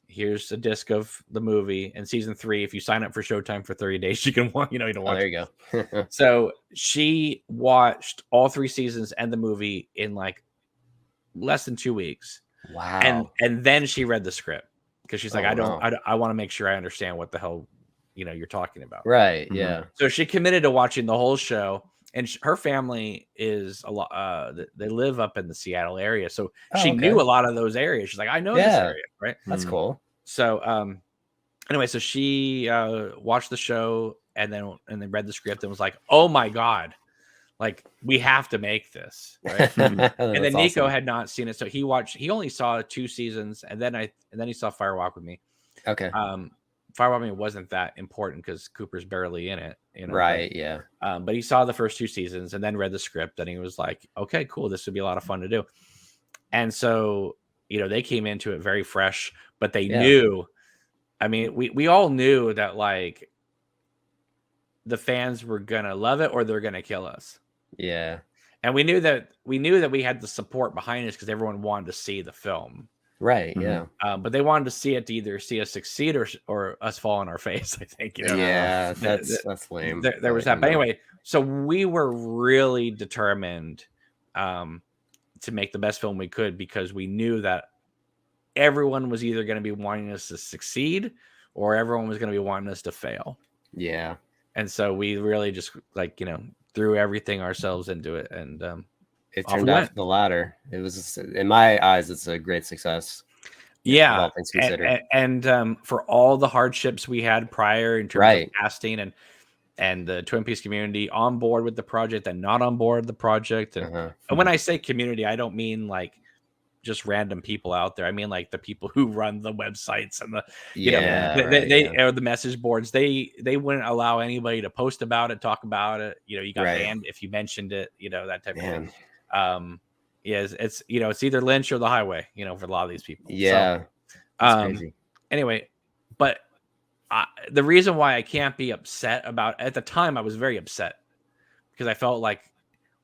Here's a disc of the movie, and season 3, if you sign up for Showtime for 30 days, you can watch. There you go. So she watched all 3 seasons and the movie in like less than 2 weeks. Wow. And then she read the script, because she's like, I want to make sure I understand what the hell you're talking about. Right. Yeah. So she committed to watching the whole show. And her family is a lot. They live up in the Seattle area, so she knew a lot of those areas. She's like, I know this area, right? That's cool. So, anyway, so she watched the show and then read the script and was like, "Oh my god, like, we have to make this." Right? And then Nico had not seen it, so he only saw 2 seasons, and then he saw Firewalk with Me. Okay. Firewalk with Me wasn't that important because Cooper's barely in it, right? But he saw the first 2 seasons and then read the script, and he was like, "Okay, cool, this would be a lot of fun to do." And so, they came into it very fresh, but they knew. I mean, we all knew that, like, the fans were gonna love it or they're gonna kill us. Yeah. And we knew that we had the support behind us because everyone wanted to see the film. Right. Mhm. Yeah. But they wanted to see it to either see us succeed or us fall on our face. I think, Yeah. The- That's lame. there was that. But anyway, so we were really determined to make the best film we could because we knew that everyone was either going to be wanting us to succeed or everyone was going to be wanting us to fail. Yeah. And so we really just threw everything ourselves into it, and It off we turned out went. to the latter. It was, in my eyes, it's a great success. Yeah, all things considered. and for all the hardships we had prior in terms Right. of casting and the Twin Peaks community on board with the project and not on board with the project, and when I say community, I don't mean like just random people out there. I mean like the people who run the websites and the they or the message boards. They wouldn't allow anybody to post about it, talk about it. You got banned if you mentioned it. That type of thing. Yes, it's it's either Lynch or the highway. For a lot of these people. Yeah, so, crazy. Anyway, but the reason why I can't be upset about at the time, I was very upset because I felt like,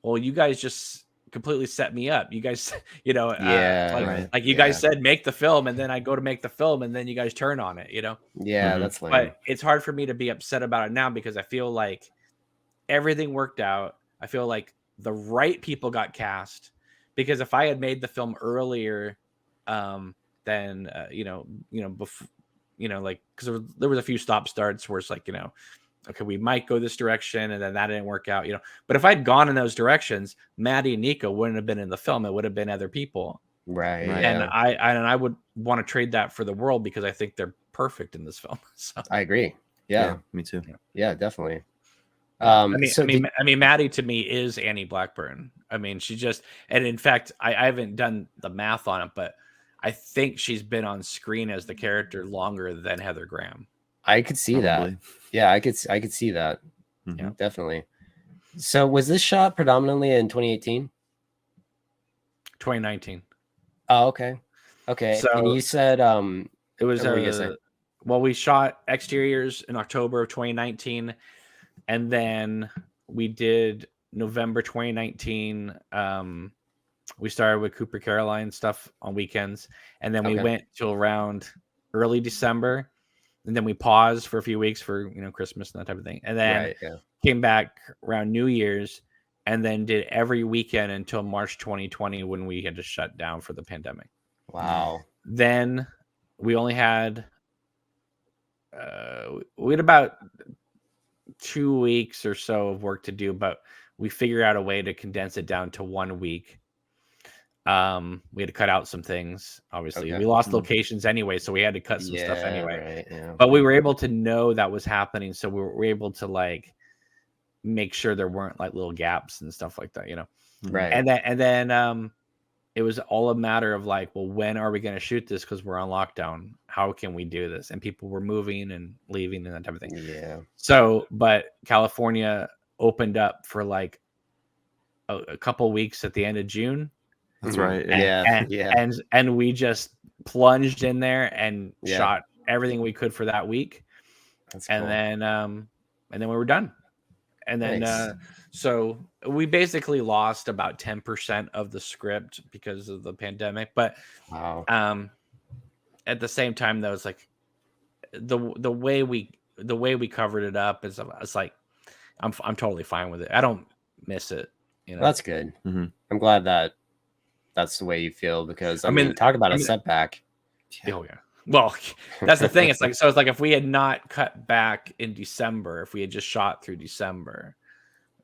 well, you guys just completely set me up. You guys, like you guys said, make the film, and then I go to make the film, and then you guys turn on it. Yeah, that's lame. But it's hard for me to be upset about it now because I feel like everything worked out. I feel like the right people got cast because if I had made the film earlier, then before, like because there was a few stop starts where it's like okay, we might go this direction, and then that didn't work out, But if I'd gone in those directions, Maddie and Nico wouldn't have been in the film; it would have been other people, right? And I would want to trade that for the world because I think they're perfect in this film. So I agree. Yeah, me too. Yeah, definitely. I mean, Maddie to me is Annie Blackburn. I mean, she just, and in fact, I haven't done the math on it, but I think she's been on screen as the character longer than Heather Graham. I could see that. Yeah, I could see that. Mm-hmm. Yeah, definitely. So was this shot predominantly in 2018? 2019. Oh, okay. Okay. So and you said it was well, we shot exteriors in October of 2019, and then we did November 2019. We started with Cooper Caroline stuff on weekends, and then we went till around early December, and then we paused for a few weeks for Christmas and that type of thing, and then came back around New Year's, and then did every weekend until March 2020 when we had to shut down for the pandemic. Wow. Then we only had about 2 weeks or so of work to do, but we figured out a way to condense it down to 1 week. We had to cut out some things. Obviously, we lost locations anyway, so we had to cut some stuff anyway. But we were able to know that was happening, so we were able to like make sure there weren't like little gaps and stuff like that, Right. And then it was all a matter of like, well, when are we going to shoot this? Because we're on lockdown. How can we do this? And people were moving and leaving and that type of thing. Yeah. So, but California opened up for like a couple weeks at the end of June. That's right. And we just plunged in there and shot everything we could for that week. That's cool. And then we were done. And then so we basically lost about 10% of the script because of the pandemic. But at the same time, though, it's like the way we covered it up is it's like I'm totally fine with it. I don't miss it. That's good. Mm-hmm. I'm glad that's the way you feel because I mean talk about a setback. Oh yeah. Well, that's the thing. It's like if we had not cut back in December, if we had just shot through December,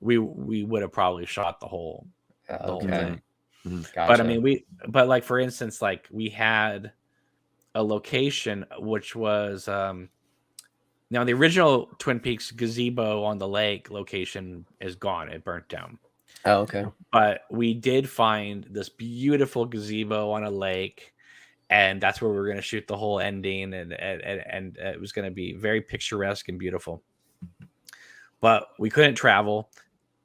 we would have probably shot the whole thing. Mm-hmm. Gotcha. But I mean, but like for instance, like we had a location which was now the original Twin Peaks gazebo on the lake location is gone. It burnt down. Oh, okay. But we did find this beautiful gazebo on a lake. And that's where we were going to shoot the whole ending, and it was going to be very picturesque and beautiful. But we couldn't travel,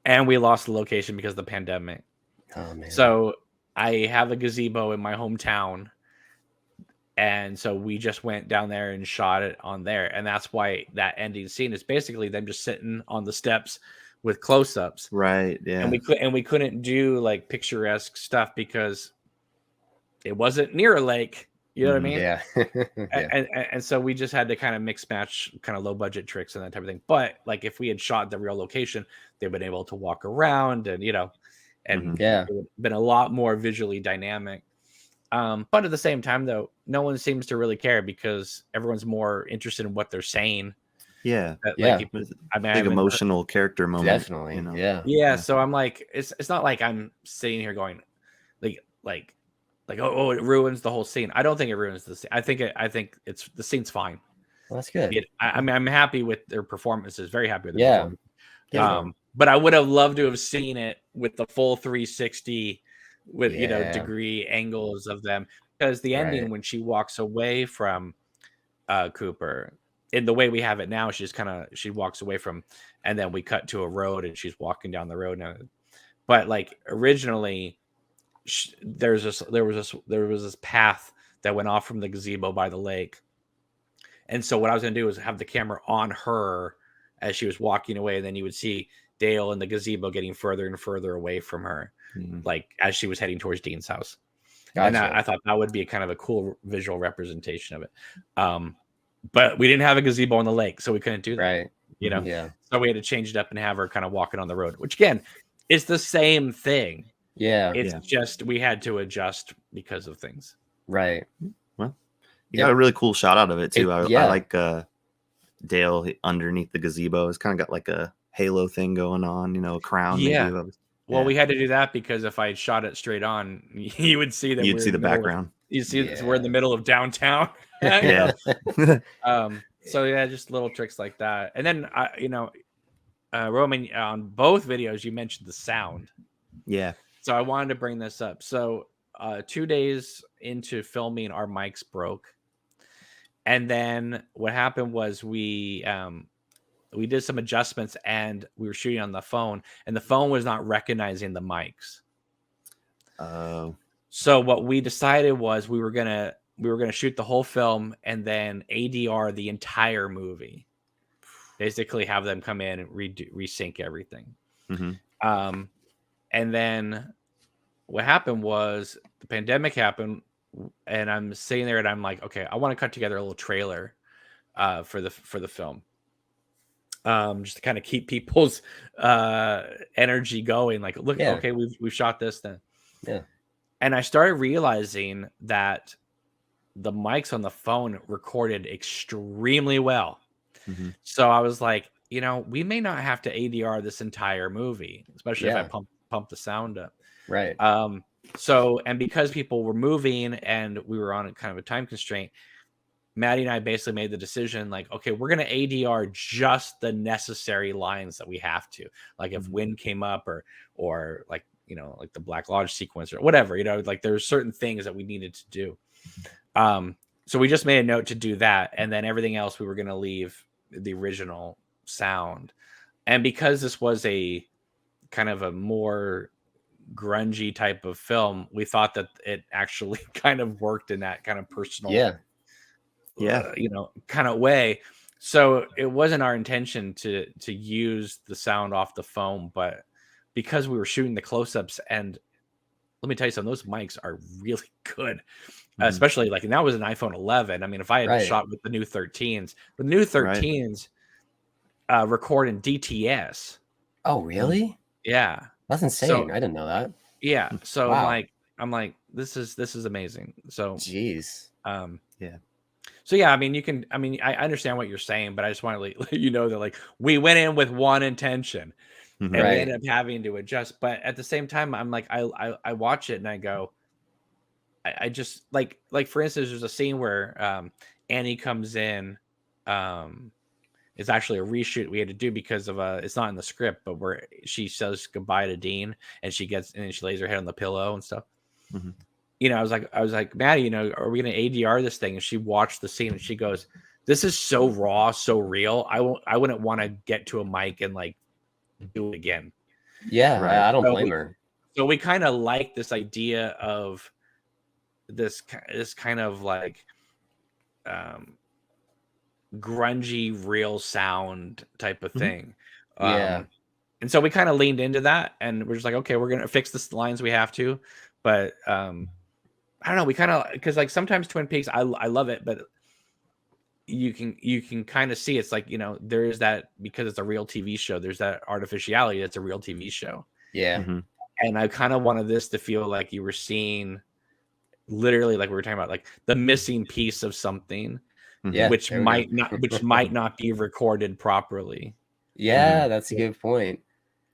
and we lost the location because of the pandemic. Oh man! So I have a gazebo in my hometown, and so we just went down there and shot it on there, and that's why that ending scene is basically them just sitting on the steps with close-ups. Right. Yeah. And we couldn't do like picturesque stuff because it wasn't near a lake. You know what I mean? Yeah. Yeah. And so we just had to kind of mix match kind of low budget tricks and that type of thing. But like if we had shot the real location, they've been able to walk around and and Yeah. it would have been a lot more visually dynamic. But at the same time, though, no one seems to really care because everyone's more interested in what they're saying. Yeah. Yeah. Like, With I mean, I big haven't emotional character moment. Definitely. You know. Yeah. yeah, so I'm like, it's not like I'm sitting here going, like oh it ruins the whole scene. I don't think it ruins the scene. I think it's the scene's fine. Well, that's good. I mean, I'm happy with their performances. Very happy with their Yeah. performance. Yeah. But I would have loved to have seen it with the full 360 with Yeah. degree angles of them, because the ending Right. when she walks away from Cooper in the way we have it now, she walks away from, and then we cut to a road and she's walking down the road now. But like originally, there was this path that went off from the gazebo by the lake, and so what I was gonna do was have the camera on her as she was walking away, and then you would see Dale in the gazebo getting further and further away from her, like as she was heading towards Dean's house. Gotcha. And I thought that would be a kind of a cool visual representation of it. But we didn't have a gazebo on the lake, so we couldn't do that. Right. Yeah. So we had to change it up and have her kind of walking on the road, which again is the same thing. Yeah. It's just we had to adjust because of things. Right. Well, you got a really cool shot out of it too. I Yeah. like Dale underneath the gazebo. It's kind of got like a halo thing going on, a crown. Yeah. Maybe. Well, we had to do that because if I shot it straight on, you would see that you'd see the background. You see we're in the middle of downtown. Yeah. So yeah, just little tricks like that. And then Roman, on both videos you mentioned the sound. Yeah. So I wanted to bring this up. So 2 days into filming, our mics broke. And then what happened was we did some adjustments and we were shooting on the phone and the phone was not recognizing the mics. So what we decided was we were gonna shoot the whole film and then ADR the entire movie. Basically have them come in and resync everything. And then what happened was the pandemic happened and I'm sitting there and I'm like, okay, I want to cut together a little trailer for the film. Just to kind of keep people's energy going. Like, look, okay, we've shot this then. Yeah. And I started realizing that the mics on the phone recorded extremely well. So I was like, we may not have to ADR this entire movie, especially if I pump the sound up. Right. So, and because people were moving and we were on a kind of a time constraint, Maddie and I basically made the decision like, okay, we're going to ADR just the necessary lines that we have to, like if wind came up or like, like the Black Lodge sequence or whatever, like there's certain things that we needed to do. So we just made a note to do that. And then everything else, we were going to leave the original sound. And because this was a kind of a more grungy type of film, we thought that it actually kind of worked in that kind of personal, kind of way. So it wasn't our intention to use the sound off the phone, but because we were shooting the close-ups, and let me tell you something, those mics are really good. Especially like, and that was an iPhone 11. I mean, if I had shot with the new 13s, the new 13s record in DTS. Oh, really? Yeah, that's insane. So, I didn't know that. Yeah, so wow. I'm like, this is amazing. So, jeez, yeah. So yeah, I mean, I understand what you're saying, but I just want to let you know that like we went in with one intention, and we ended up having to adjust. But at the same time, I'm like, I watch it and I go, I just like for instance, there's a scene where Annie comes in. It's actually a reshoot we had to do because of it's not in the script, but where she says goodbye to Dean and she lays her head on the pillow and stuff. I was like, Maddie, are we gonna ADR this thing? And she watched the scene and she goes, "This is so raw, so real. I wouldn't want to get to a mic and like do it again." Yeah, I don't blame her. So we kind of like this idea of this kind of like grungy real sound type of thing. And so we kind of leaned into that, and we're just like, okay, we're gonna fix the lines we have to, but I don't know. We kind of, because like sometimes Twin Peaks, I love it, but you can kind of see it's like, there is that, because it's a real TV show. There's that artificiality. That's a real TV show, Yeah. Mm-hmm. and I kind of wanted this to feel like you were seeing literally, like we were talking about, like the missing piece of something, Yeah. which there we might go. not be recorded properly. Yeah, that's a good point.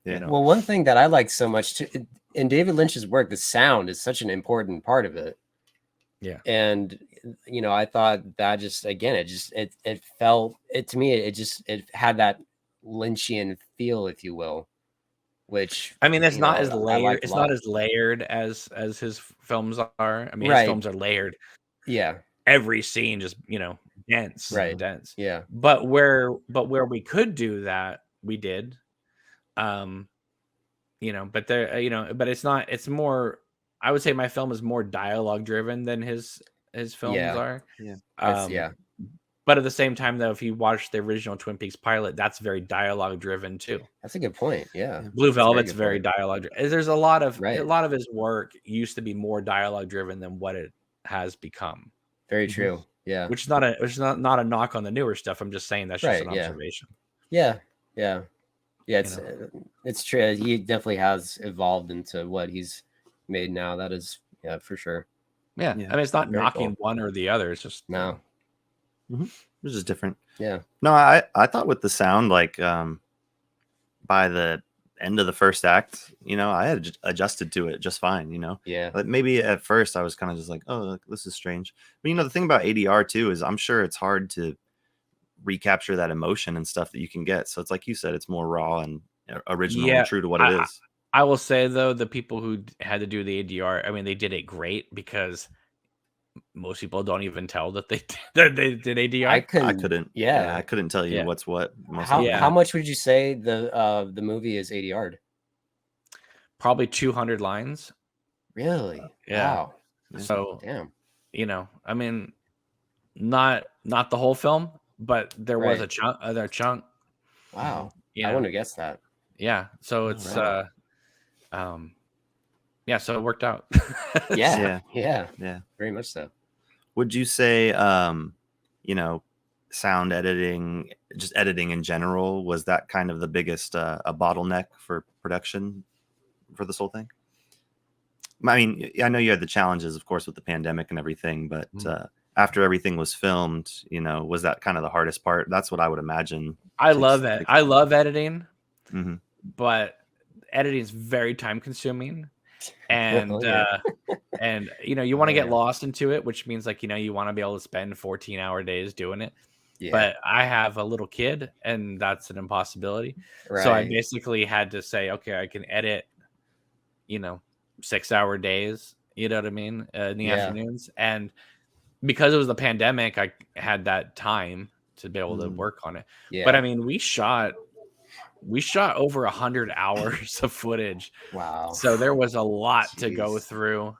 Yeah. Well, one thing that I like so much too, in David Lynch's work, the sound is such an important part of it. Yeah. And I thought that just, again, it felt, it to me, it had that Lynchian feel, if you will, which I mean, it's not as I layered. liked a It's lot. not as layered as his films are. I mean, his Right. films are layered. Yeah. Every scene just, dense, Right. dense. Yeah. But where we could do that, we did. But there, but it's not. It's more. I would say my film is more dialogue driven than his films Yeah. are. Yeah. Yeah. But at the same time, though, if you watch the original Twin Peaks pilot, that's very dialogue driven too. That's a good point. Yeah. Blue That's a very Velvet's good very point. dialogue. There's a lot of Right. his work used to be more dialogue driven than what it has become. Very true. Yeah. Which is not a knock on the newer stuff. I'm just saying that's just Right, an yeah. observation. Yeah. Yeah. Yeah. You It's true. He definitely has evolved into what he's made now. That is, yeah, for sure. Yeah. Yeah. I mean, it's not Very knocking cool. one or the other. It's just No. Which is different. Yeah. No, I thought with the sound, like by the end of the first act, I had adjusted to it just fine. Yeah. Like maybe at first I was kind of just like, oh, this is strange. But the thing about ADR too is I'm sure it's hard to recapture that emotion and stuff that you can get. So it's like you said, it's more raw and original and true to what it is. I will say though, the people who had to do the ADR, I mean, they did it great, because most people don't even tell that they did ADR. I couldn't. Yeah. I couldn't tell you Yeah. what's what. How much would you say the movie is ADR'd? Probably 200 lines. Really? Yeah. Wow. So, Damn. I mean, not the whole film, but there was Right. a chunk. Wow. You I know? wouldn't have guessed that. Yeah. So it's Wow. yeah, so it worked out. Yeah. Yeah. Very much so. Would you say, sound editing, just editing in general, was that kind of the biggest a bottleneck for production for this whole thing? I mean, I know you had the challenges, of course, with the pandemic and everything, but after everything was filmed, was that kind of the hardest part? That's what I would imagine. I love it. I love editing, Mm-hmm. but editing is very time consuming. And and you want to get lost into it, which means like you want to be able to spend 14-hour days doing it. Yeah. But I have a little kid, and that's an impossibility. Right. So I basically had to say, okay, I can edit 6-hour days, you know what I mean, in the afternoons. And because it was the pandemic, I had that time to be able to work on it. Yeah. But I mean, we shot over 100 hours of footage. Wow. So there was a lot to go through.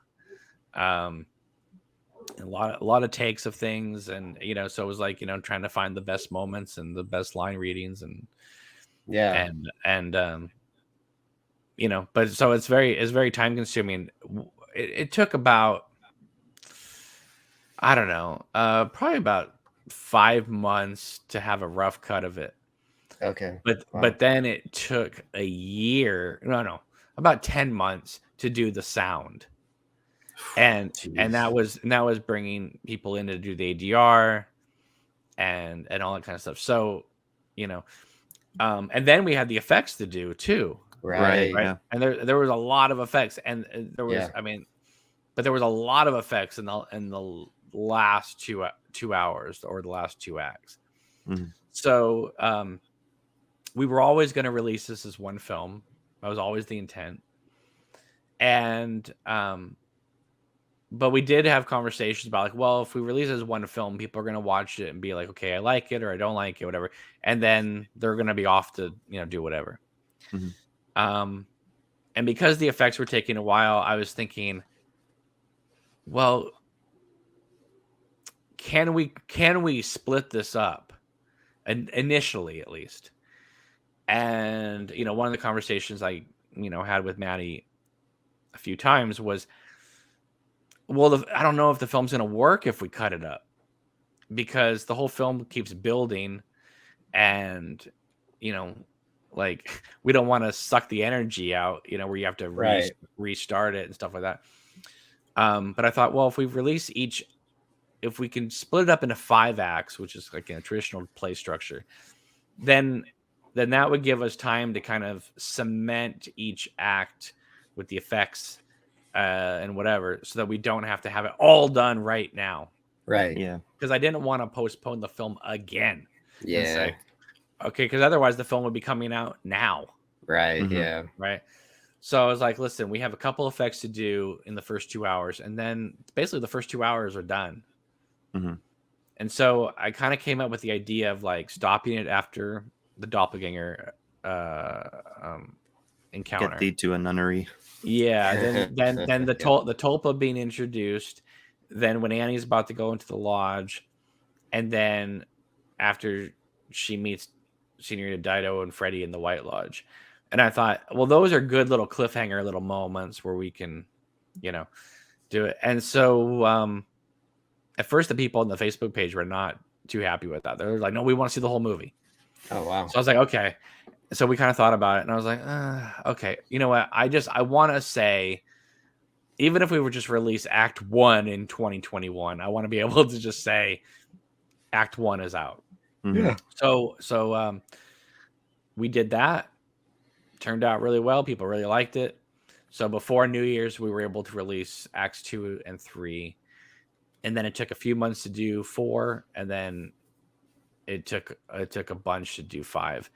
A lot of takes of things, and so it was like trying to find the best moments and the best line readings, and but so it's very time consuming. It took about, I don't know, probably about 5 months to have a rough cut of it. Okay. But then it took a year, about 10 months to do the sound. And that was bringing people in to do the ADR and all that kind of stuff. So, and then we had the effects to do too. Right. Yeah. And there was a lot of effects, and there was, but there was a lot of effects in the last 2 hours or the last 2 acts. Mm-hmm. So, we were always going to release this as one film. That was always the intent. And, but we did have conversations about like, well, if we release it as one film, people are going to watch it and be like, okay, I like it, or I don't like it, whatever. And then they're going to be off to, do whatever. Mm-hmm. And because the effects were taking a while, I was thinking, well, can we split this up, and initially at least, And one of the conversations I had with Maddie a few times was, well, I don't know if the film's going to work if we cut it up, because the whole film keeps building, and like, we don't want to suck the energy out, where you have to restart it and stuff like that. But I thought, well, if we can split it up into 5 acts, which is like in a traditional play structure, then that would give us time to kind of cement each act with the effects and whatever, so that we don't have to have it all done right now. Right. Yeah. Because I didn't want to postpone the film again. Yeah. And say, okay, because otherwise the film would be coming out now. Right. Mhm. Yeah. Right. So I was like, listen, we have a couple effects to do in the first 2 hours, and then basically the first 2 hours are done. Mhm. And so I kind of came up with the idea of like stopping it after the doppelganger encounter. Get thee to a nunnery. Yeah, then the tulpa being introduced, then when Annie's about to go into the lodge, and then after she meets Senorita Dido and Freddy in the White Lodge. And I thought, well, those are good little cliffhanger little moments where we can, do it. And so at first the people on the Facebook page were not too happy with that. They're like, no, we want to see the whole movie. Oh, wow. So I was like, okay. So we kind of thought about it, and I was like, okay, you know what? I want to say, even if we were just release Act 1 in 2021, I want to be able to just say Act 1 is out. Mhm. Yeah. So we did that. Turned out really well. People really liked it. So before New Year's, we were able to release Acts 2 and 3. And then it took a few months to do 4, and then it took a bunch to do 5.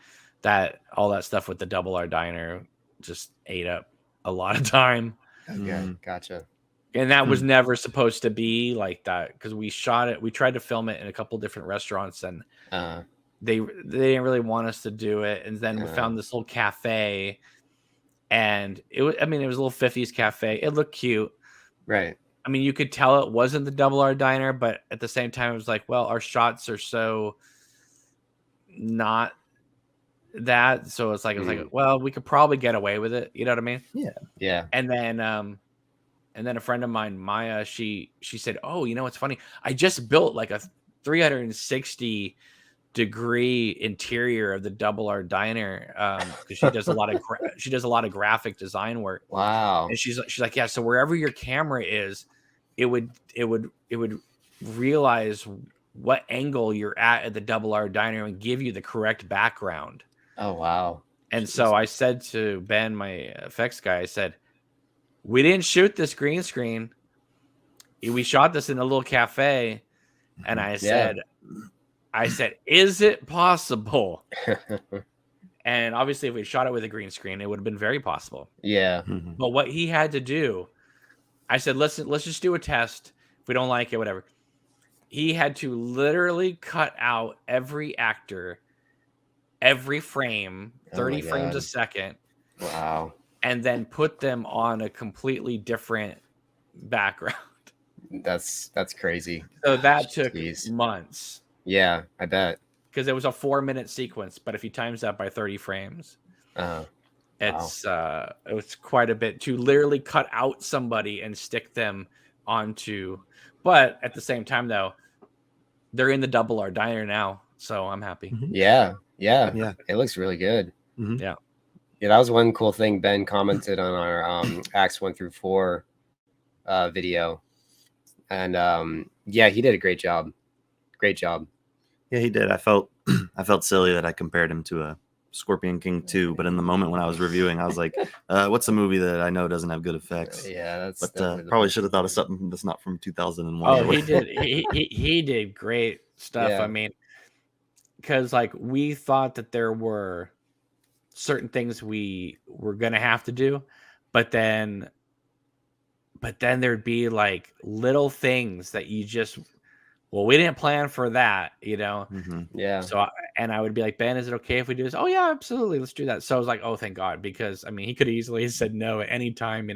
All that stuff with the Double R Diner just ate up a lot of time. Okay. Mhm. Gotcha. And that was never supposed to be like that, because we tried to film it in a couple different restaurants, and they didn't really want us to do it. And then we found this little cafe, and it was a little 50s cafe. It looked cute. Right. I mean, you could tell it wasn't the Double R Diner, but at the same time, it was like, well, our shots are so not that. So it's like, well, we could probably get away with it. You know what I mean? Yeah. Yeah. And then a friend of mine, Maya, she said, oh, it's funny. I just built like a 360-degree interior of the Double R Diner, because she does a lot of graphic design work. Wow. And she's like, yeah. So wherever your camera is, it would realize what angle you're at the Double R Diner and give you the correct background. Oh, wow. And so I said to Ben, my effects guy, I said, we didn't shoot this green screen. We shot this in a little cafe. And I said, is it possible? And obviously, if we shot it with a green screen, it would have been very possible. Yeah. Mhm. But what he had to do, I said, let's just do a test. If we don't like it, whatever. He had to literally cut out every actor, every frame, 30 frames a second. Wow. And then put them on a completely different background. That's crazy. So that took months. Yeah, I bet. Because it was a 4-minute sequence, but if you times that by 30 frames, it was quite a bit to literally cut out somebody and stick them onto. But at the same time, though, they're in the Double R Diner now, so I'm happy. Yeah. It looks really good. Mhm. Yeah. Yeah, that was one cool thing. Ben commented on our Acts 1 through 4 video, and he did a great job. Great job. Yeah, he did. I felt silly that I compared him to a Scorpion King 2, but in the moment when I was reviewing, I was like, what's a movie that I know doesn't have good effects? Yeah, that's. But probably should have thought of something that's not from 2001. Oh, he did. He did great stuff. Yeah. I mean, because like we thought that there were certain things we were gonna have to do, but then there'd be like little things that you just, well, we didn't plan for that, Mhm. Yeah. So I would be like, Ben, is it okay if we do this? Oh yeah, absolutely, let's do that. So I was like, oh, thank God, because I mean, he could easily have said no at any time,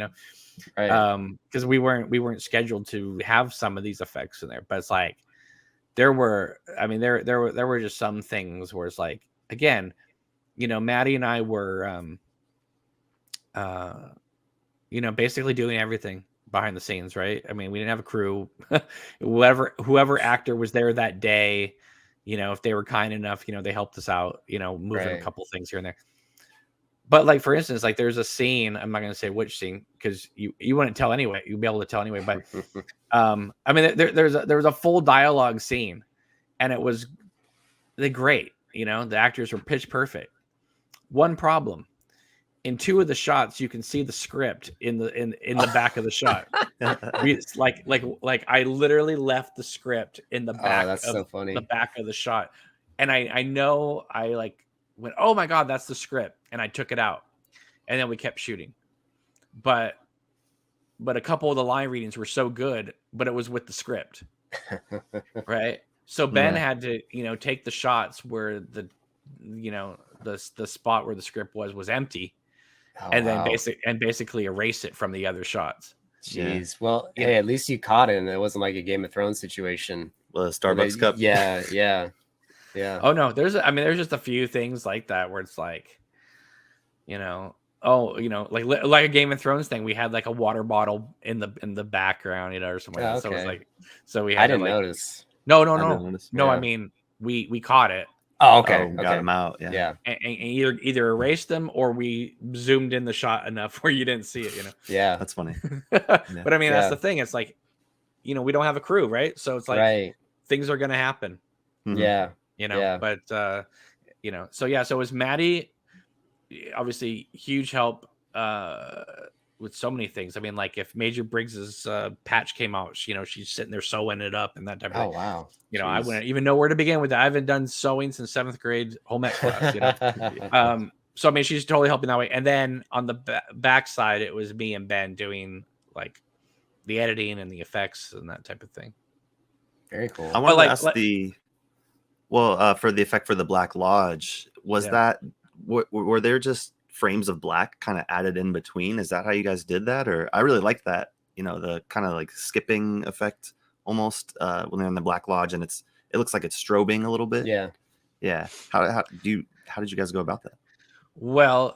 Right. because we weren't scheduled to have some of these effects in there. But it's like there were just some things where it's like, again, Maddie and I were basically doing everything behind the scenes, right? I mean, we didn't have a crew. whoever actor was there that day, if they were kind enough, they helped us out, moving a couple things here and there. But like, for instance, like there's a scene, I'm not going to say which scene because you wouldn't tell anyway. You'd be able to tell anyway. But I mean, there was a full dialogue scene, and it was great. The actors were pitch perfect. One problem: in 2 of the shots, you can see the script in the back of the shot. I literally left the script in the back the back of the shot, and I know I like went, oh my god, that's the script, and I took it out, and then we kept shooting. But a couple of the line readings were so good, but it was with the script, right? So Ben had to take the shots where the spot where the script was empty. And then basically erase it from the other shots. Jeez. Well, hey, at least you caught it, and it wasn't like a Game of Thrones situation. Well, a Starbucks cup. Yeah. Oh no, there's just a few things like that where it's like, like a Game of Thrones thing. We had like a water bottle in the background, or something. Okay. So it was like, so we had. I didn't notice. No. I mean, we caught it. Oh, okay. Got them out. Yeah. And either erased them or we zoomed in the shot enough where you didn't see it, Yeah, that's funny. But I mean, that's the thing. It's like, we don't have a crew, right? So it's like things are gonna happen. Yeah. But so it was Maddie, obviously huge help with so many things. I mean, like if Major Briggs's patch came out, she's sitting there sewing it up and that type of thing. Oh wow. Jeez. I wouldn't even know where to begin with that. I haven't done sewing since 7th grade home ec class. So I mean, she's totally helping that way. And then on the back side, it was me and Ben doing like the editing and the effects and that type of thing. Very cool. I want to ask for the effect for the Black Lodge, was that were there just frames of black kind of added in between? Is that how you guys did that? Or I really like that, the kind of like skipping effect almost when they're in the Black Lodge, and it looks like it's strobing a little bit. Yeah. How did you guys go about that? Well,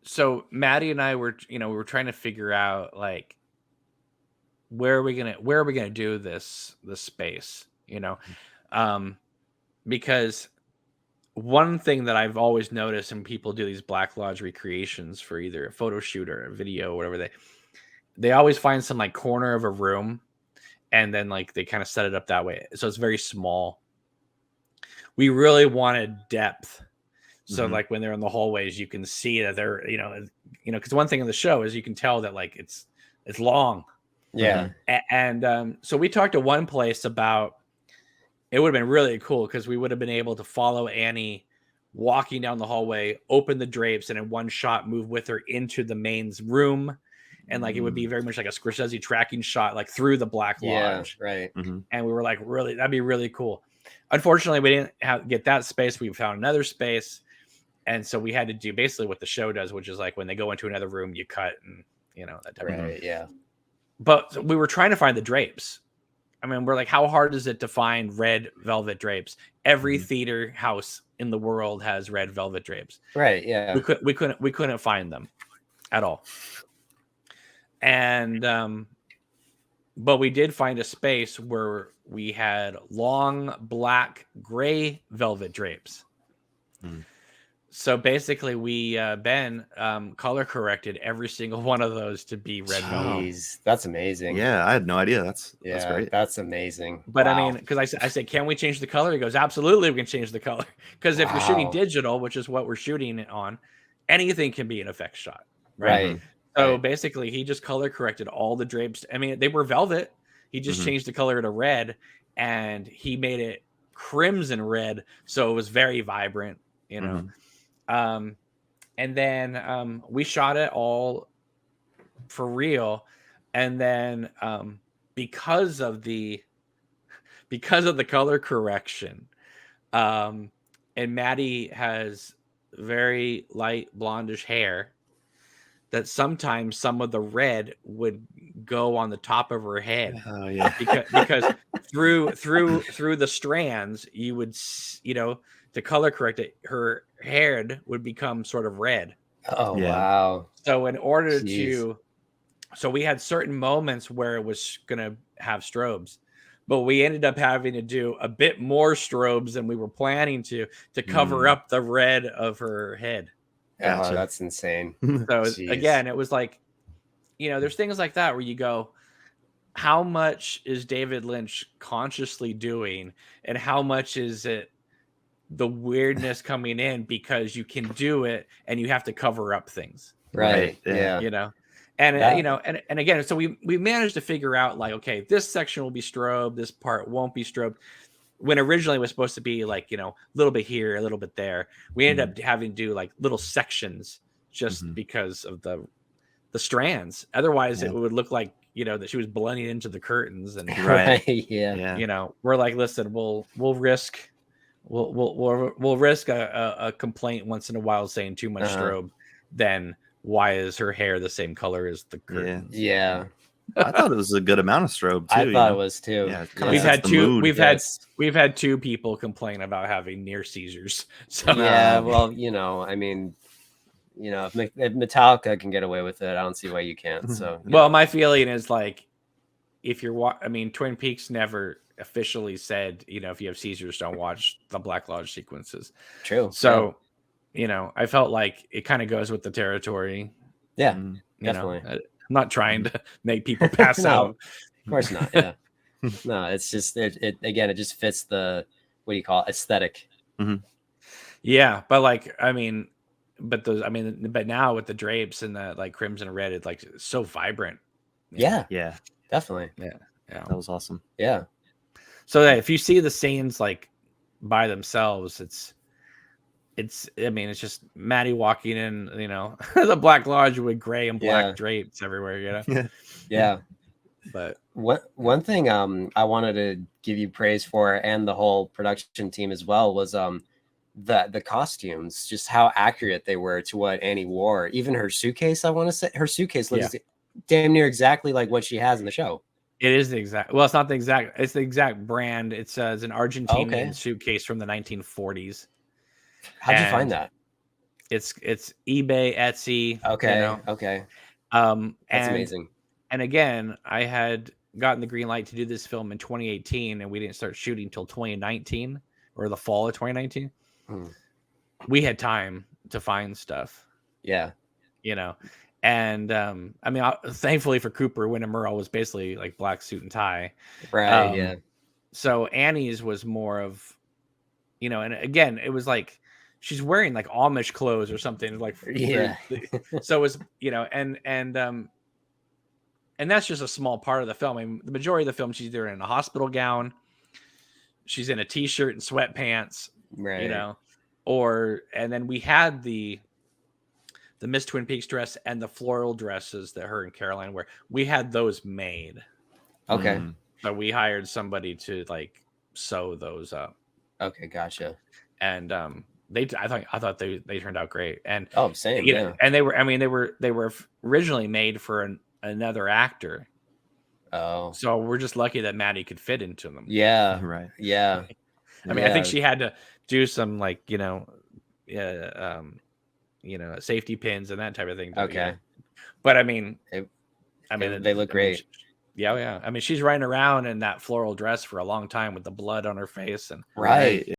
so Maddie and I were we were trying to figure out like where are we gonna do this space, because one thing that I've always noticed when people do these Black Lodge recreations for either a photo shoot or a video or whatever, they always find some like corner of a room and then like they kind of set it up that way. So it's very small. We really wanted depth. So like when they're in the hallways, you can see that they're, because one thing in the show is you can tell that like it's long. Yeah. And so we talked to one place about, it would have been really cool because we would have been able to follow Annie walking down the hallway, open the drapes, and in one shot move with her into the main room. And like it would be very much like a Scorsese tracking shot, like through the Black Lodge. Yeah, right. And we were like, really, that'd be really cool. Unfortunately, we didn't get that space. We found another space. And so we had to do basically what the show does, which is like when they go into another room, you cut and, that type of thing. Yeah. But we were trying to find the drapes. I mean, we're like, how hard is it to find red velvet drapes? Every theater house in the world has red velvet drapes. Right. Yeah. We couldn't find them at all. And but we did find a space where we had long black gray velvet drapes. So basically we Ben color corrected every single one of those to be red velvet. That's amazing. Yeah, I had no idea. That's great. That's amazing. But I mean, because I said, can we change the color? He goes, absolutely, we can change the color. Because if you're shooting digital, which is what we're shooting it on, anything can be an effect shot. Right. So basically, he just color corrected all the drapes. I mean, they were velvet. He just changed the color to red, and he made it crimson red, so it was very vibrant. And then we shot it all for real, and then because of the color correction, and Maddie has very light blondish hair, that sometimes some of the red would go on the top of her head. Oh yeah, through the strands, you would, to color correct it, her hair would become sort of red. Oh Yeah. wow. So in order Jeez. so we had certain moments where it was gonna have strobes, but we ended up having to do a bit more strobes than we were planning to cover up the red of her head. Oh, Gotcha. that's insane. So Jeez. again, it was like, there's things like that where you go, how much is David Lynch consciously doing, and how much is it the weirdness coming in because you can do it and you have to cover up things, Right. Yeah. Yeah. And That- and again, so we managed to figure out, like, okay, this section will be strobed, this part won't be strobed, when originally it was supposed to be like, a little bit here, a little bit there. We ended up having to do like little sections just because of the strands. Otherwise it would look like, that she was blending into the curtains. And Right. Yeah. we're like, listen, we'll risk a complaint once in a while saying too much strobe. Then why is her hair the same color as the curtains? Yeah. I thought it was a good amount of strobe too. I thought it was too. Yeah, it kinda We've sets had the two. mood. We've had two people complain about having near seizures. So Yeah, well, I mean, if Metallica can get away with it, I don't see why you can't. So, well, my feeling is like, if you're, Twin Peaks never officially said, if you have seizures, don't watch the Black Lodge sequences. true. So, I felt like it kind of goes with the territory. Yeah, You definitely. I'm not trying to make people pass No, out. Of course not. Yeah. No, it's just it again. It just fits the, what do you call it, aesthetic. Yeah, but like, but now with the drapes and the like crimson red, it's like so vibrant. Yeah, Yeah, definitely. Yeah. that was awesome. Yeah. So that if you see the scenes like by themselves, it's just Maddie walking in, the Black Lodge with gray and black drapes everywhere, Yeah. But one thing I wanted to give you praise for, and the whole production team as well, was the costumes, just how accurate they were to what Annie wore. Even her suitcase, I want to say, her suitcase looks damn near exactly like what she has in the show. it is the exact. Well, it's not the exact. It's the exact brand. It's an Argentinian suitcase from the 1940s. How'd you find that? It's eBay, Etsy. Okay. That's amazing. And again, I had gotten the green light to do this film in 2018, and we didn't start shooting until 2019 or the fall of 2019. We had time to find stuff. Yeah. And thankfully for Cooper, Win and Merle was basically like black suit and tie. Right. Yeah. So Annie's was more of, and again, it was like she's wearing like Amish clothes or something, like, so it was, and that's just a small part of the film. I mean, the majority of the film, she's either in a hospital gown, she's in a t-shirt and sweatpants, right. And then we had the Miss Twin Peaks dress and the floral dresses that her and Caroline wear. We had those made. Okay. So we hired somebody to like sew those up. Okay, gotcha. And I thought they turned out great. And same. And they were originally made for another actor. Oh. So we're just lucky that Maddie could fit into them. Yeah. Right. Yeah. I think she had to do some like, safety pins and that type of thing. Okay. But they look great. Yeah. I mean, she's running around in that floral dress for a long time with the blood on her face. And right.